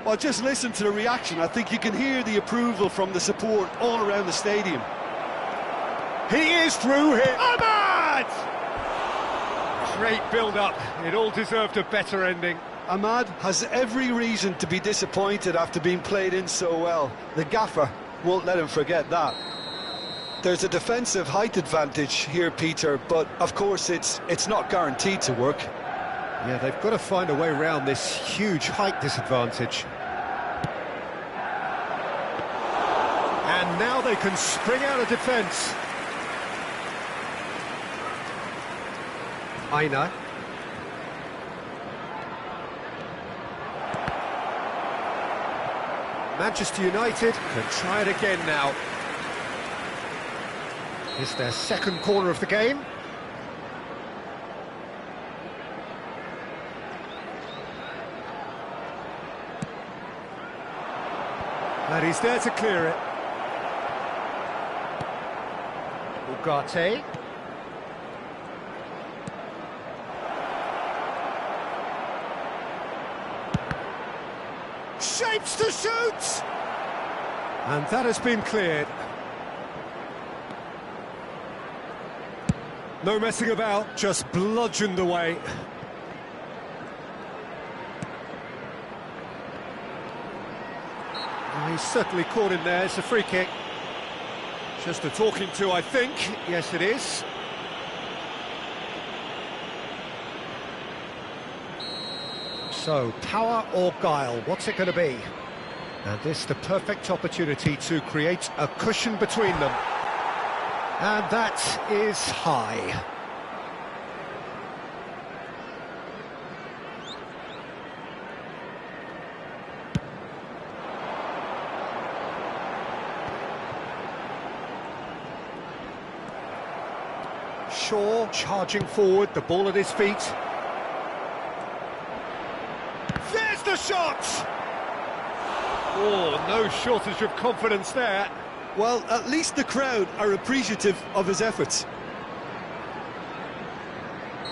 Well, just listen to the reaction. I think you can hear the approval from the support all around the stadium. He is through here. Ahmad! Great build-up. It all deserved a better ending. Ahmad has every reason to be disappointed after being played in so well. The gaffer won't let him forget that. There's a defensive height advantage here, Peter, but of course it's not guaranteed to work. Yeah, they've got to find a way around this huge height disadvantage. And now they can spring out of defence. Aina. Manchester United can try it again now. It's their second corner of the game. And he's there to clear it. Ugarte. Shapes to shoot! And that has been cleared. No messing about, just bludgeoned away. He's certainly caught in there. It's a free kick. Just a talking to, I think. Yes, it is. So, power or guile, what's it going to be? And this the perfect opportunity to create a cushion between them. And that is high. Shaw charging forward, the ball at his feet. There's the shot! Oh, no shortage of confidence there. Well, at least the crowd are appreciative of his efforts.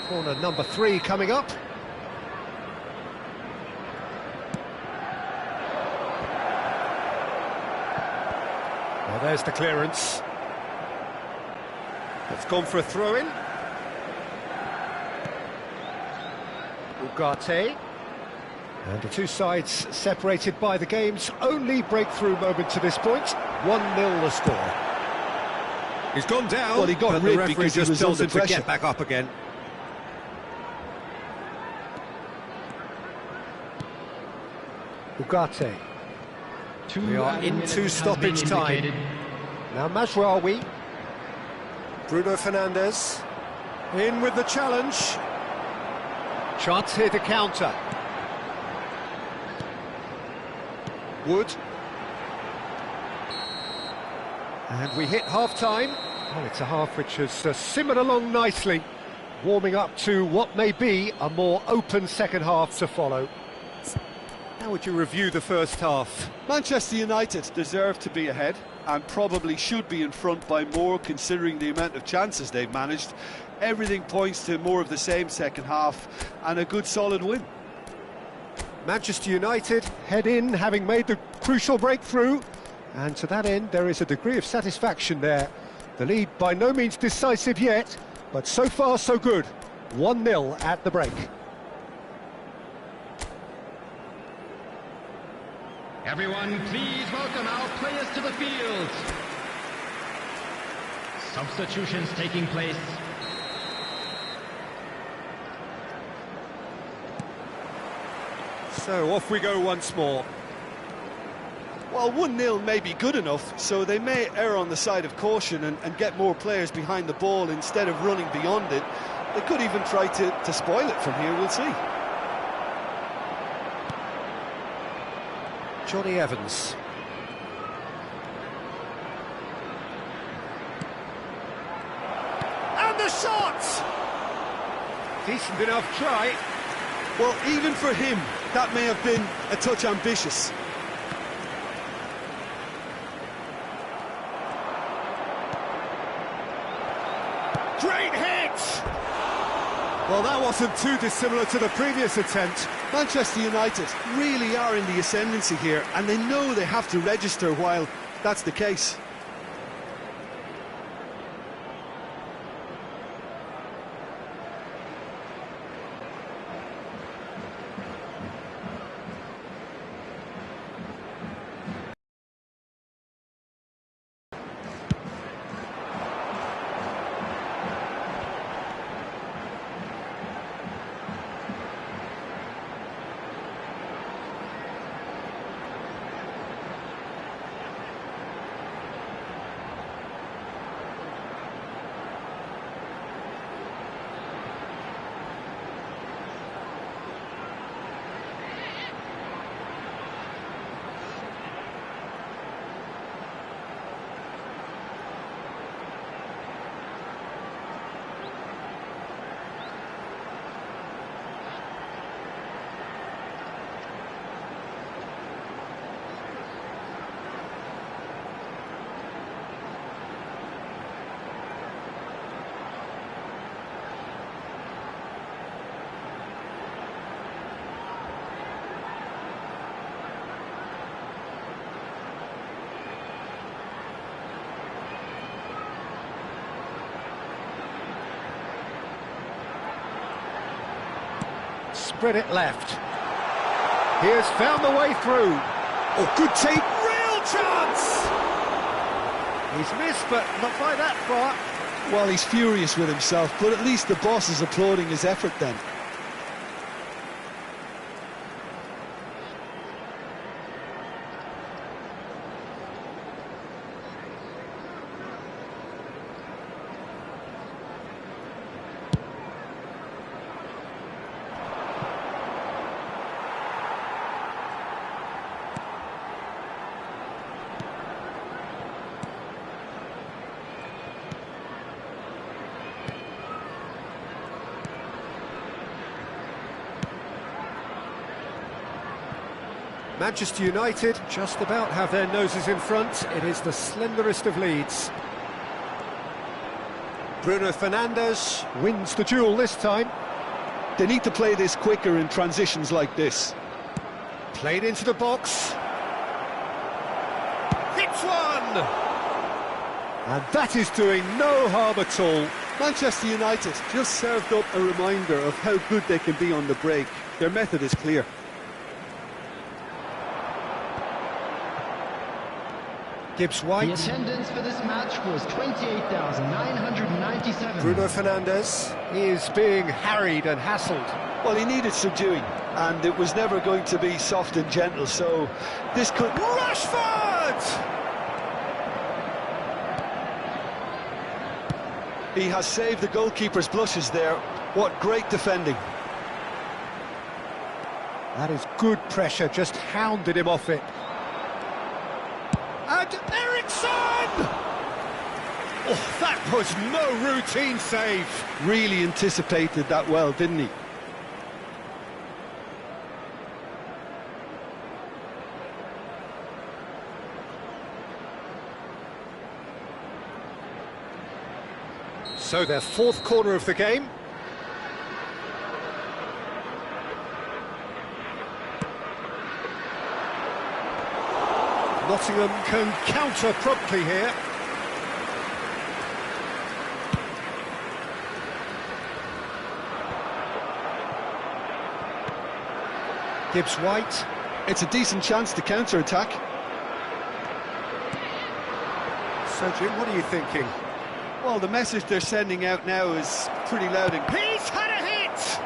Corner number 3 coming up. Well, there's the clearance. It's gone for a throw-in. Ugarte. And the two sides separated by the game's only breakthrough moment to this point. 1-0 the score. He's gone down, well, he got but rid the referee because he just was tells under him to pressure. get back up again. Ugarte. We are into stoppage time. Now Mazraoui. Bruno Fernandes. In with the challenge. Chance here to counter. Wood. And we hit half-time. Well, it's a half which has simmered along nicely, warming up to what may be a more open second half to follow. How would you review the first half? Manchester United deserve to be ahead and probably should be in front by more considering the amount of chances they've managed. Everything points to more of the same second half and a good solid win. Manchester United head in having made the crucial breakthrough, and to that end there is a degree of satisfaction there. The lead by no means decisive yet, but so far so good. 1-0 at the break. Everyone, please welcome our players to the field. Substitutions taking place. So off we go once more. Well, 1-0 may be good enough, so they may err on the side of caution and get more players behind the ball instead of running beyond it. They could even try to spoil it from here, we'll see. Johnny Evans. And the shot! Decent enough try. Well, even for him, that may have been a touch ambitious. Great hit! Well, that wasn't too dissimilar to the previous attempt. Manchester United really are in the ascendancy here, and they know they have to register while that's the case. Spread it left. He has found the way through. Oh, good take. Real chance! He's missed, but not by that far. Well, he's furious with himself, but at least the boss is applauding his effort then. Manchester United just about have their noses in front. It is the slenderest of leads. Bruno Fernandes wins the duel this time. They need to play this quicker in transitions like this. Played into the box. Hits one! And that is doing no harm at all. Manchester United just served up a reminder of how good they can be on the break. Their method is clear. Gibbs White. The attendance for this match was 28,997. Bruno Fernandes is being harried and hassled. Well, he needed subduing, and it was never going to be soft and gentle, so this could... Rashford! He has saved the goalkeeper's blushes there. What great defending. That is good pressure, just hounded him off it. And Eriksson! Oh, that was no routine save. Really anticipated that well, didn't he? So their fourth corner of the game. Nottingham can counter promptly here. Gibbs White. It's a decent chance to counter-attack. So Jim, what are you thinking? Well, the message they're sending out now is pretty loud and clear. He's had a hit!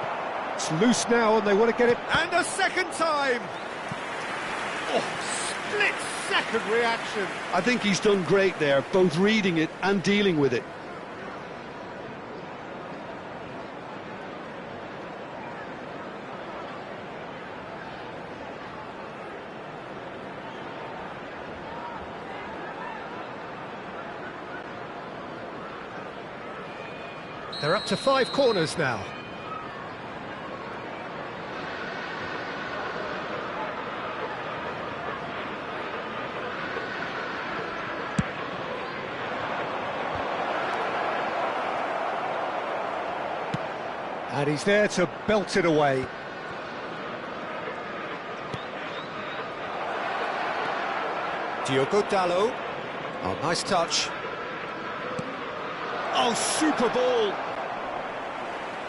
It's loose now and they want to get it. And a second time! Oh, split-second reaction. I think he's done great there, both reading it and dealing with it. They're up to 5 corners now. And he's there to belt it away. Diogo Dalot. Oh, nice touch. Oh, super ball.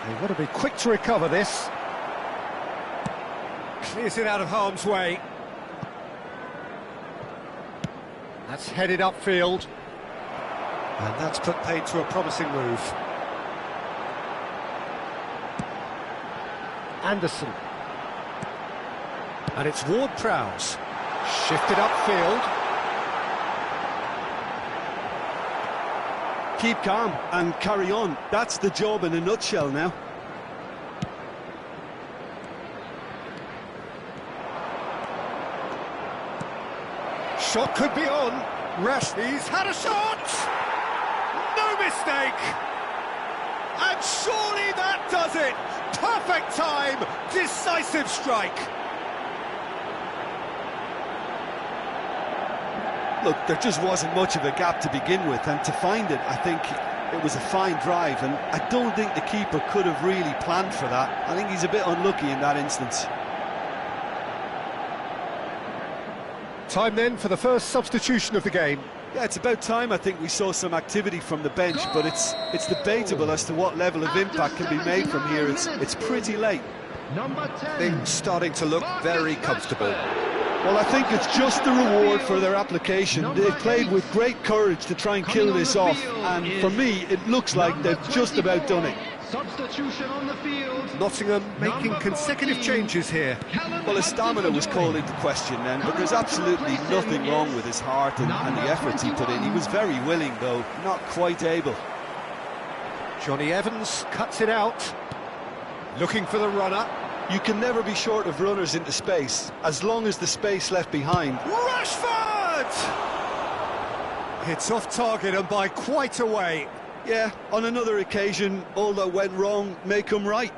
They want to be quick to recover this. Clears it out of harm's way. That's headed upfield. And that's put paid to a promising move. Anderson. And it's Ward-Prowse. Shifted upfield. Keep calm and carry on. That's the job in a nutshell now. Shot could be on. He's had a shot! No mistake! And surely that does it! Perfect time! Decisive strike! Look, there just wasn't much of a gap to begin with, and to find it, I think it was a fine drive, and I don't think the keeper could have really planned for that. I think he's a bit unlucky in that instance. Time then for the first substitution of the game. Yeah, it's about time I think we saw some activity from the bench, but it's debatable as to what level of impact can be made from here. It's pretty late. Number 10. Things starting to look very comfortable. Well, I think it's just the reward for their application. They've played with great courage to try and kill this off, and for me, it looks like they've just about done it. Substitution on the field. Nottingham making consecutive changes here. Well, his stamina was called into question then, but there's absolutely nothing wrong with his heart and the efforts he put in. He was very willing, though, not quite able. Johnny Evans cuts it out. Looking for the runner. You can never be short of runners into space, as long as the space left behind. Rashford! Hits off target and by quite a way. Yeah, on another occasion, all that went wrong may come right.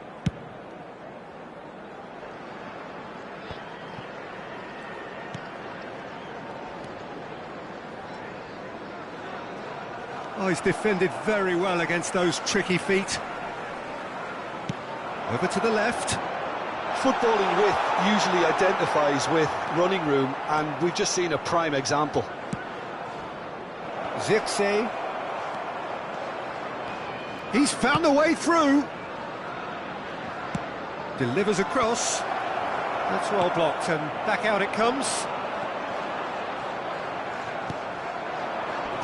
Oh, he's defended very well against those tricky feet. Over to the left. Footballing width usually identifies with running room, and we've just seen a prime example. Zirkzee. He's found a way through. Delivers across. That's well blocked, and back out it comes.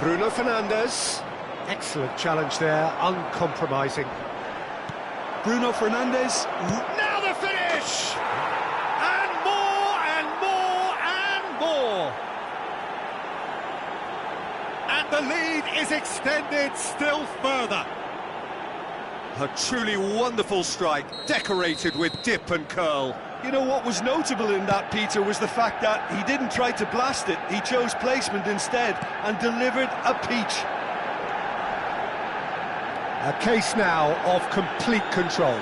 Bruno Fernandes. Excellent challenge there, uncompromising. Bruno Fernandes. Now the finish! And more, and more, and more! And the lead is extended still further. A truly wonderful strike, decorated with dip and curl. You know what was notable in that, Peter, was the fact that he didn't try to blast it. He chose placement instead and delivered a peach. A case now of complete control.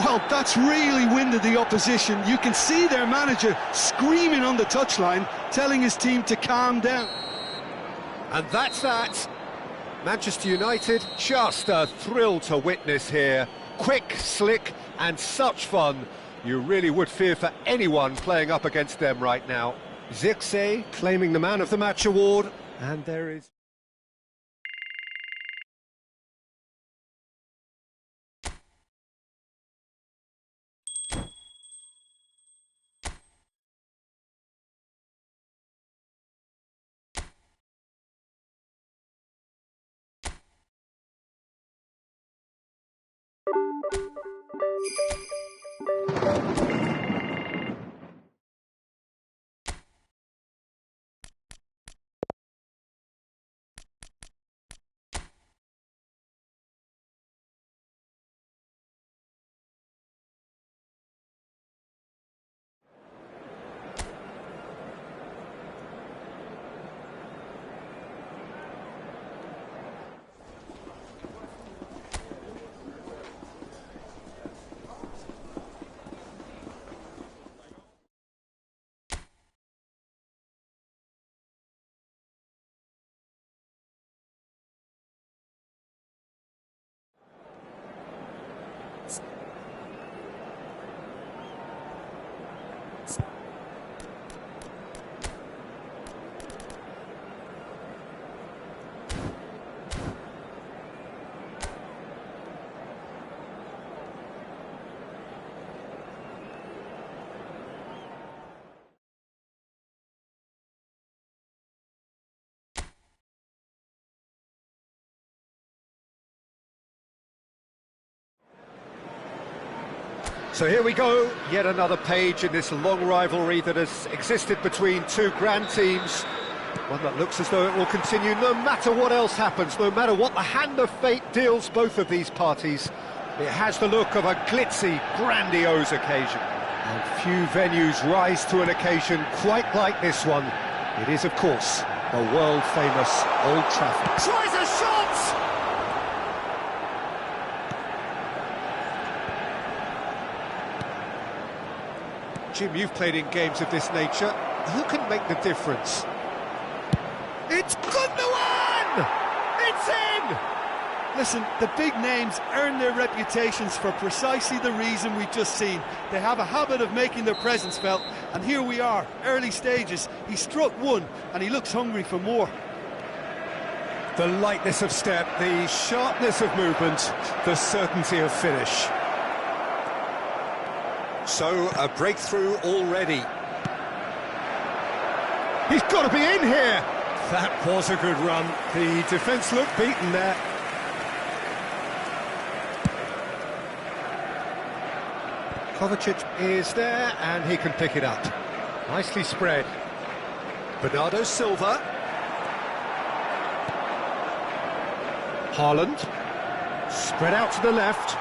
Well, that's really winded the opposition. You can see their manager screaming on the touchline, telling his team to calm down. And that's that. Manchester United, just a thrill to witness here. Quick, slick, and such fun. You really would fear for anyone playing up against them right now. Zirkzee claiming the Man of the Match award, and there is... So here we go, yet another page in this long rivalry that has existed between two grand teams. One that looks as though it will continue no matter what else happens, no matter what the hand of fate deals both of these parties. It has the look of a glitzy, grandiose occasion. And few venues rise to an occasion quite like this one. It is, of course, the world-famous Old Trafford. Tries a shot! Jim, you've played in games of this nature. Who can make the difference? It's Gundogan! It's in! Listen, the big names earn their reputations for precisely the reason we've just seen. They have a habit of making their presence felt, and here we are, early stages. He struck one, and he looks hungry for more. The lightness of step, the sharpness of movement, the certainty of finish. So, a breakthrough already. He's got to be in here! That was a good run. The defence looked beaten there. Kovacic is there, and he can pick it up. Nicely spread. Bernardo Silva. Haaland. Spread out to the left.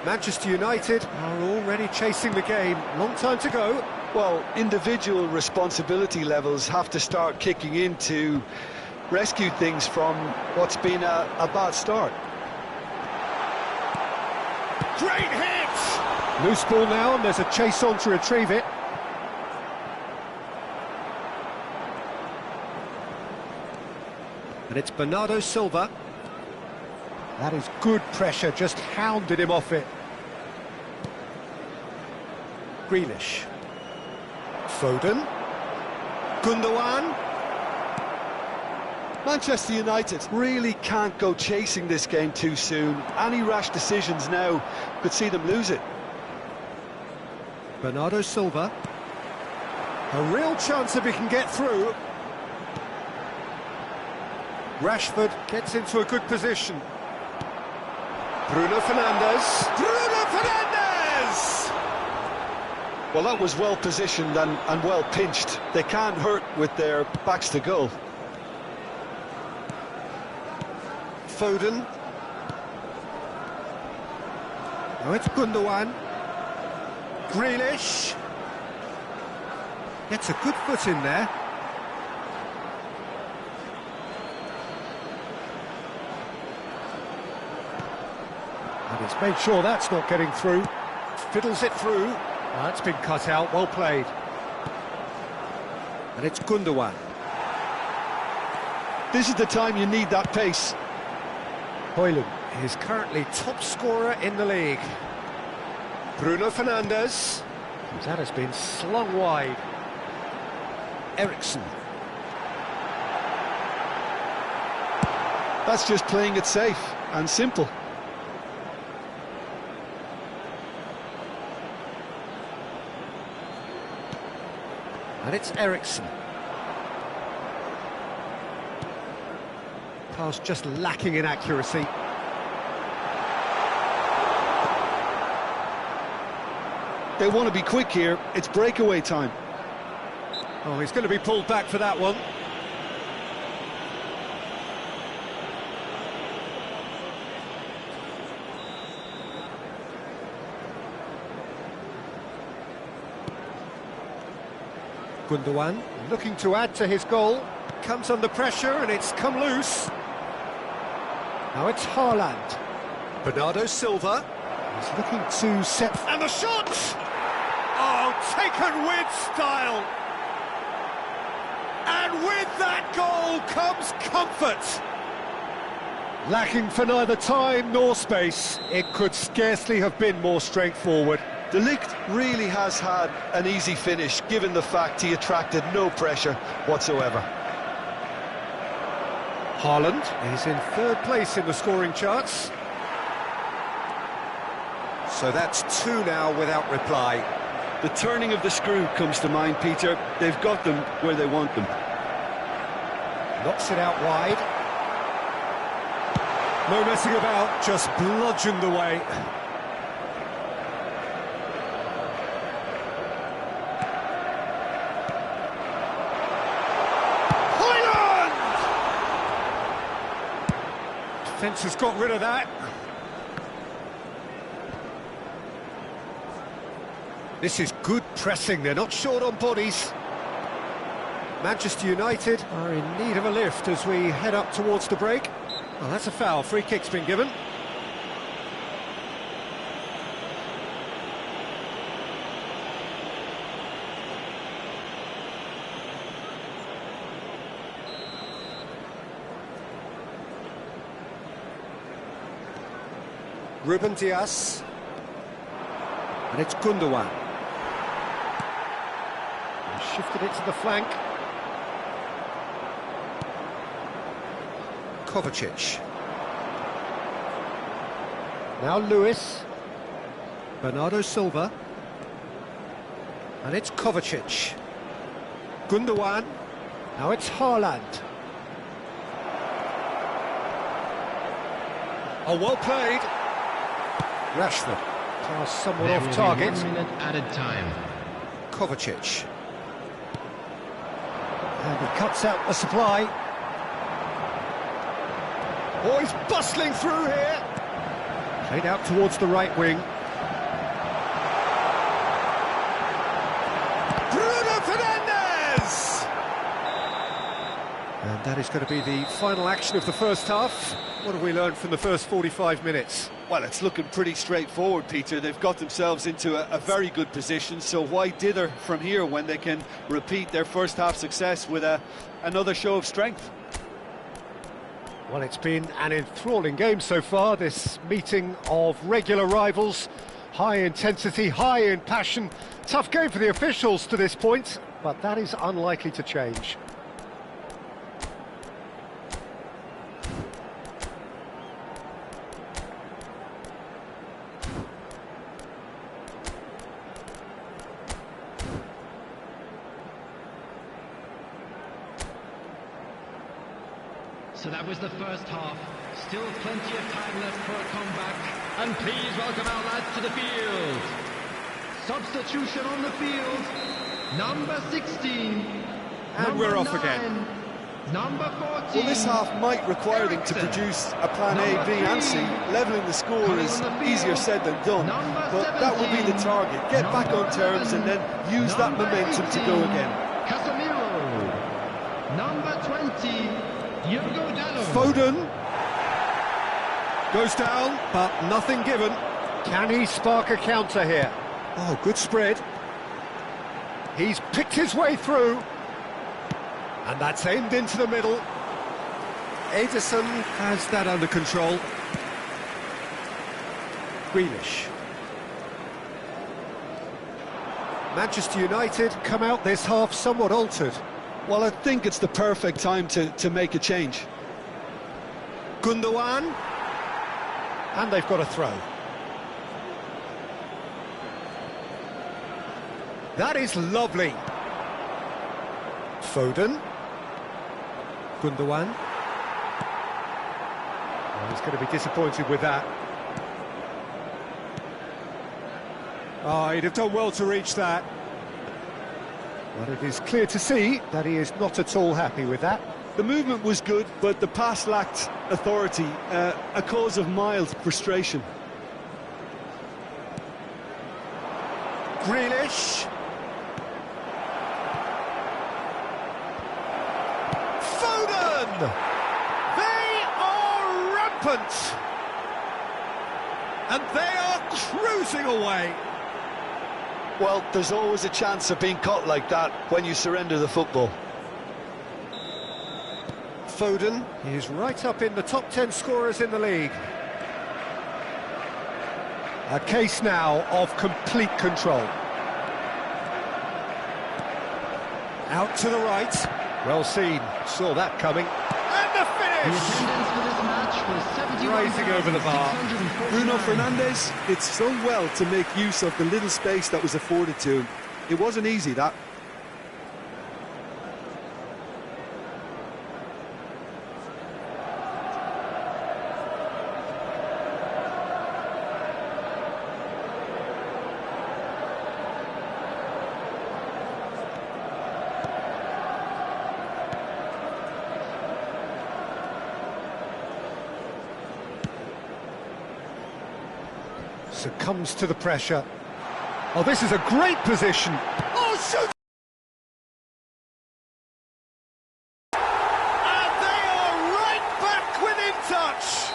Manchester United are already chasing the game. Long time to go. Well, individual responsibility levels have to start kicking in to rescue things from what's been a bad start. Great hit! Loose ball now, and there's a chase on to retrieve it. And it's Bernardo Silva. That is good pressure, just hounded him off it. Grealish. Foden. Gundogan. Manchester United really can't go chasing this game too soon. Any rash decisions now could see them lose it. Bernardo Silva. A real chance if he can get through. Rashford gets into a good position. Bruno Fernandes. Bruno Fernandes! Well, that was well positioned and well pinched. They can't hurt with their backs to goal. Foden. Now it's Gundogan. Grealish. Gets a good foot in there. And he's made sure that's not getting through. Fiddles it through. That's been cut out, well played. And it's Gundogan. This is the time you need that pace. Højlund is currently top scorer in the league. Bruno Fernandes. That has been slung wide. Eriksen. That's just playing it safe and simple. And it's Eriksen. Pass just lacking in accuracy. They want to be quick here. It's breakaway time. Oh, he's going to be pulled back for that one. Gundogan looking to add to his goal. Comes under pressure and it's come loose. Now it's Haaland. Bernardo Silva. He's looking to set... And the shot! Oh, taken with style. And with that goal comes comfort. Lacking for neither time nor space. It could scarcely have been more straightforward. De Ligt really has had an easy finish, given the fact he attracted no pressure whatsoever. Haaland is in third place in the scoring charts. So that's two now without reply. The turning of the screw comes to mind, Peter. They've got them where they want them. Knocks it out wide. No messing about, just bludgeoned away. Defence has got rid of that. This is good pressing, they're not short on bodies. Manchester United are in need of a lift as we head up towards the break. Well, that's a foul, free kick's been given. Ruben Dias. And it's Gundogan. Shifted it to the flank. Kovacic. Now Lewis. Bernardo Silva. And it's Kovacic. Gundogan. Now it's Haaland. Oh, well played. Rashford. Pass somewhat off target. 1 minute added time. Kovacic. And he cuts out the supply. Oh, he's bustling through here. Played out towards the right wing. Bruno Fernandes! And that is going to be the final action of the first half. What have we learned from the first 45 minutes? Well, it's looking pretty straightforward, Peter. They've got themselves into a very good position, so why dither from here when they can repeat their first half success with another show of strength? Well, it's been an enthralling game so far, this meeting of regular rivals. High intensity, high in passion. Tough game for the officials to this point, but that is unlikely to change. So that was the first half. Still plenty of time left for a comeback. And please welcome our lads to the field. Substitution on the field. Number 16. And we're off again. Number 14. Well, this half might require them to produce a plan A, B and C. Levelling the score is easier said than done, but that will be the target. Get back on terms and then use that momentum to go again. Casemiro. Number 20. Foden goes down, but nothing given. Can he spark a counter here? Oh, good spread. He's picked his way through. And that's aimed into the middle. Ederson has that under control. Grealish. Manchester United come out this half somewhat altered. Well, I think it's the perfect time to make a change. Gundogan. And they've got a throw. That is lovely. Foden. Gundogan. Oh, he's going to be disappointed with that. Oh, he'd have done well to reach that. But it is clear to see that he is not at all happy with that. The movement was good, but the pass lacked authority, a cause of mild frustration. Grealish. Foden! They are rampant! And they are cruising away. Well, there's always a chance of being caught like that when you surrender the football. Foden is right up in the top 10 scorers in the league. A case now of complete control. Out to the right. Well seen. Saw that coming. And the The finish! attendance for this match was 71. Rising over the bar. Bruno Fernandes did so well to make use of the little space that was afforded to him. It wasn't easy, that. Succumbs to the pressure. Oh, this is a great position. Oh, shoot! And they are right back within touch.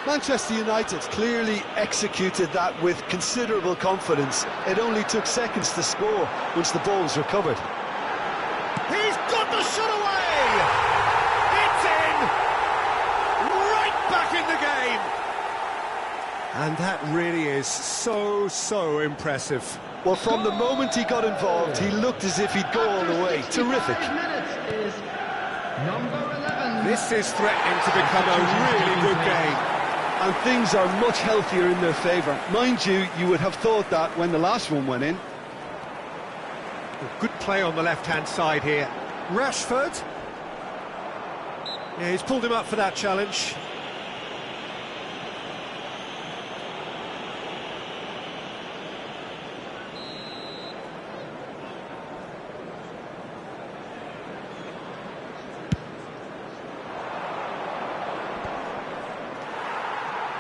Manchester United clearly executed that with considerable confidence. It only took seconds to score once the ball was recovered. He's got the shot away! It's in! Right back in the game! And that really is so impressive. Well, from the moment he got involved, he looked as if he'd go all the way. Terrific. Minutes is number 11. This is threatening to become a really good game. And things are much healthier in their favour. Mind you, you would have thought that when the last one went in. Good play on the left-hand side here. Rashford. Yeah, he's pulled him up for that challenge.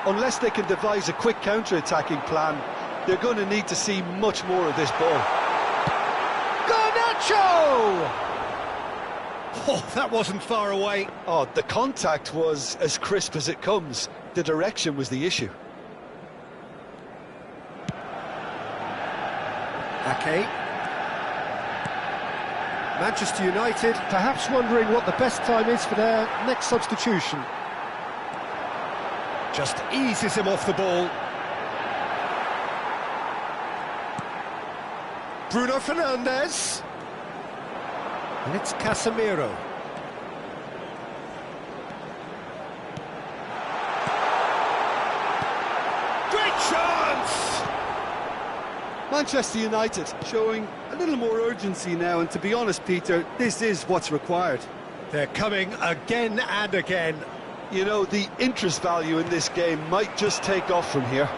Unless they can devise a quick counter-attacking plan, they're going to need to see much more of this ball. Garnacho! Oh, that wasn't far away. Oh, the contact was as crisp as it comes. The direction was the issue. Ake. Manchester United perhaps wondering what the best time is for their next substitution. Just eases him off the ball. Bruno Fernandes. And it's Casemiro. Great chance! Manchester United showing a little more urgency now, and to be honest, Peter, this is what's required. They're coming again and again. You know, the interest value in this game might just take off from here.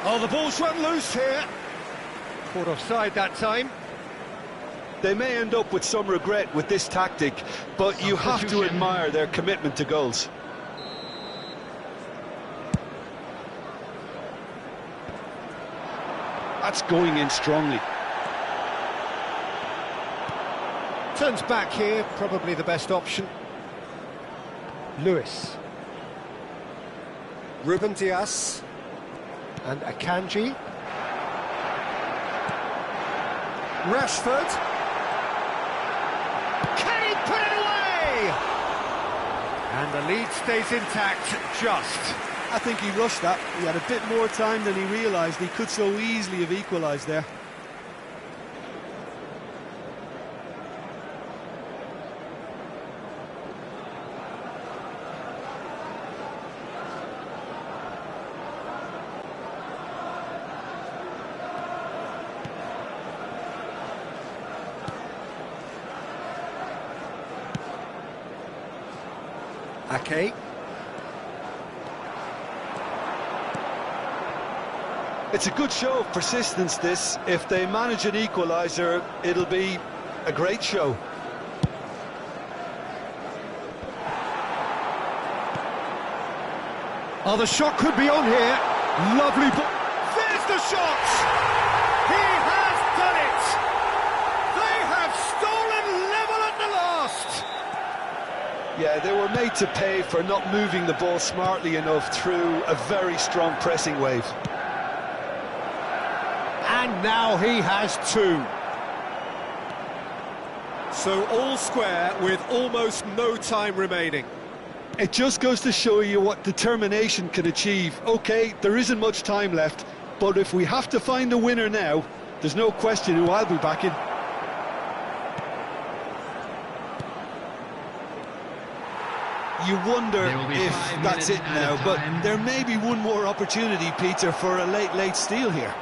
Oh, the ball's run loose here. Caught offside that time. They may end up with some regret with this tactic, but you have to admire their commitment to goals. That's going in strongly. Turns back here, probably the best option. Lewis. Ruben Dias. And Akanji. Rashford. Can he put it away? And the lead stays intact, just. I think he rushed that. He had a bit more time than he realised. He could so easily have equalised there. Ake. It's a good show of persistence, this. If they manage an equaliser, it'll be a great show. Oh, the shot could be on here. Lovely ball. There's the shot! He has done it! They have stolen level at the last! Yeah, they were made to pay for not moving the ball smartly enough through a very strong pressing wave. And now he has two. So all square with almost no time remaining. It just goes to show you what determination can achieve. OK, there isn't much time left, but if we have to find a winner now, there's no question who I'll be backing. You wonder if that's it now, but there may be one more opportunity, Peter, for a late steal here.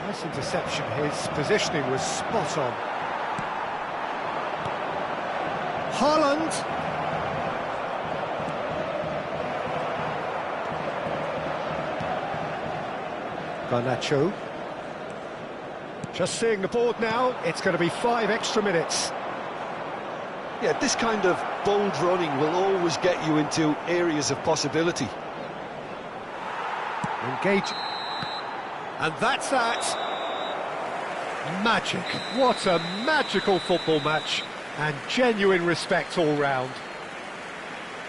Nice interception. His positioning was spot on. Haaland. Garnacho. Just seeing the board now, it's going to be 5 extra minutes. Yeah, this kind of bold running will always get you into areas of possibility. Engage. And that's that. Magic. What a magical football match. And genuine respect all round.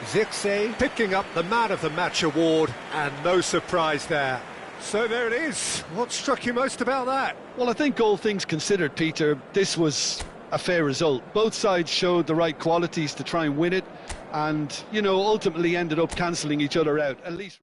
Zirkzee picking up the Man of the Match award, and no surprise there. So there it is. What struck you most about that? Well, I think all things considered, Peter, this was a fair result. Both sides showed the right qualities to try and win it, and, you know, ultimately ended up cancelling each other out, at least.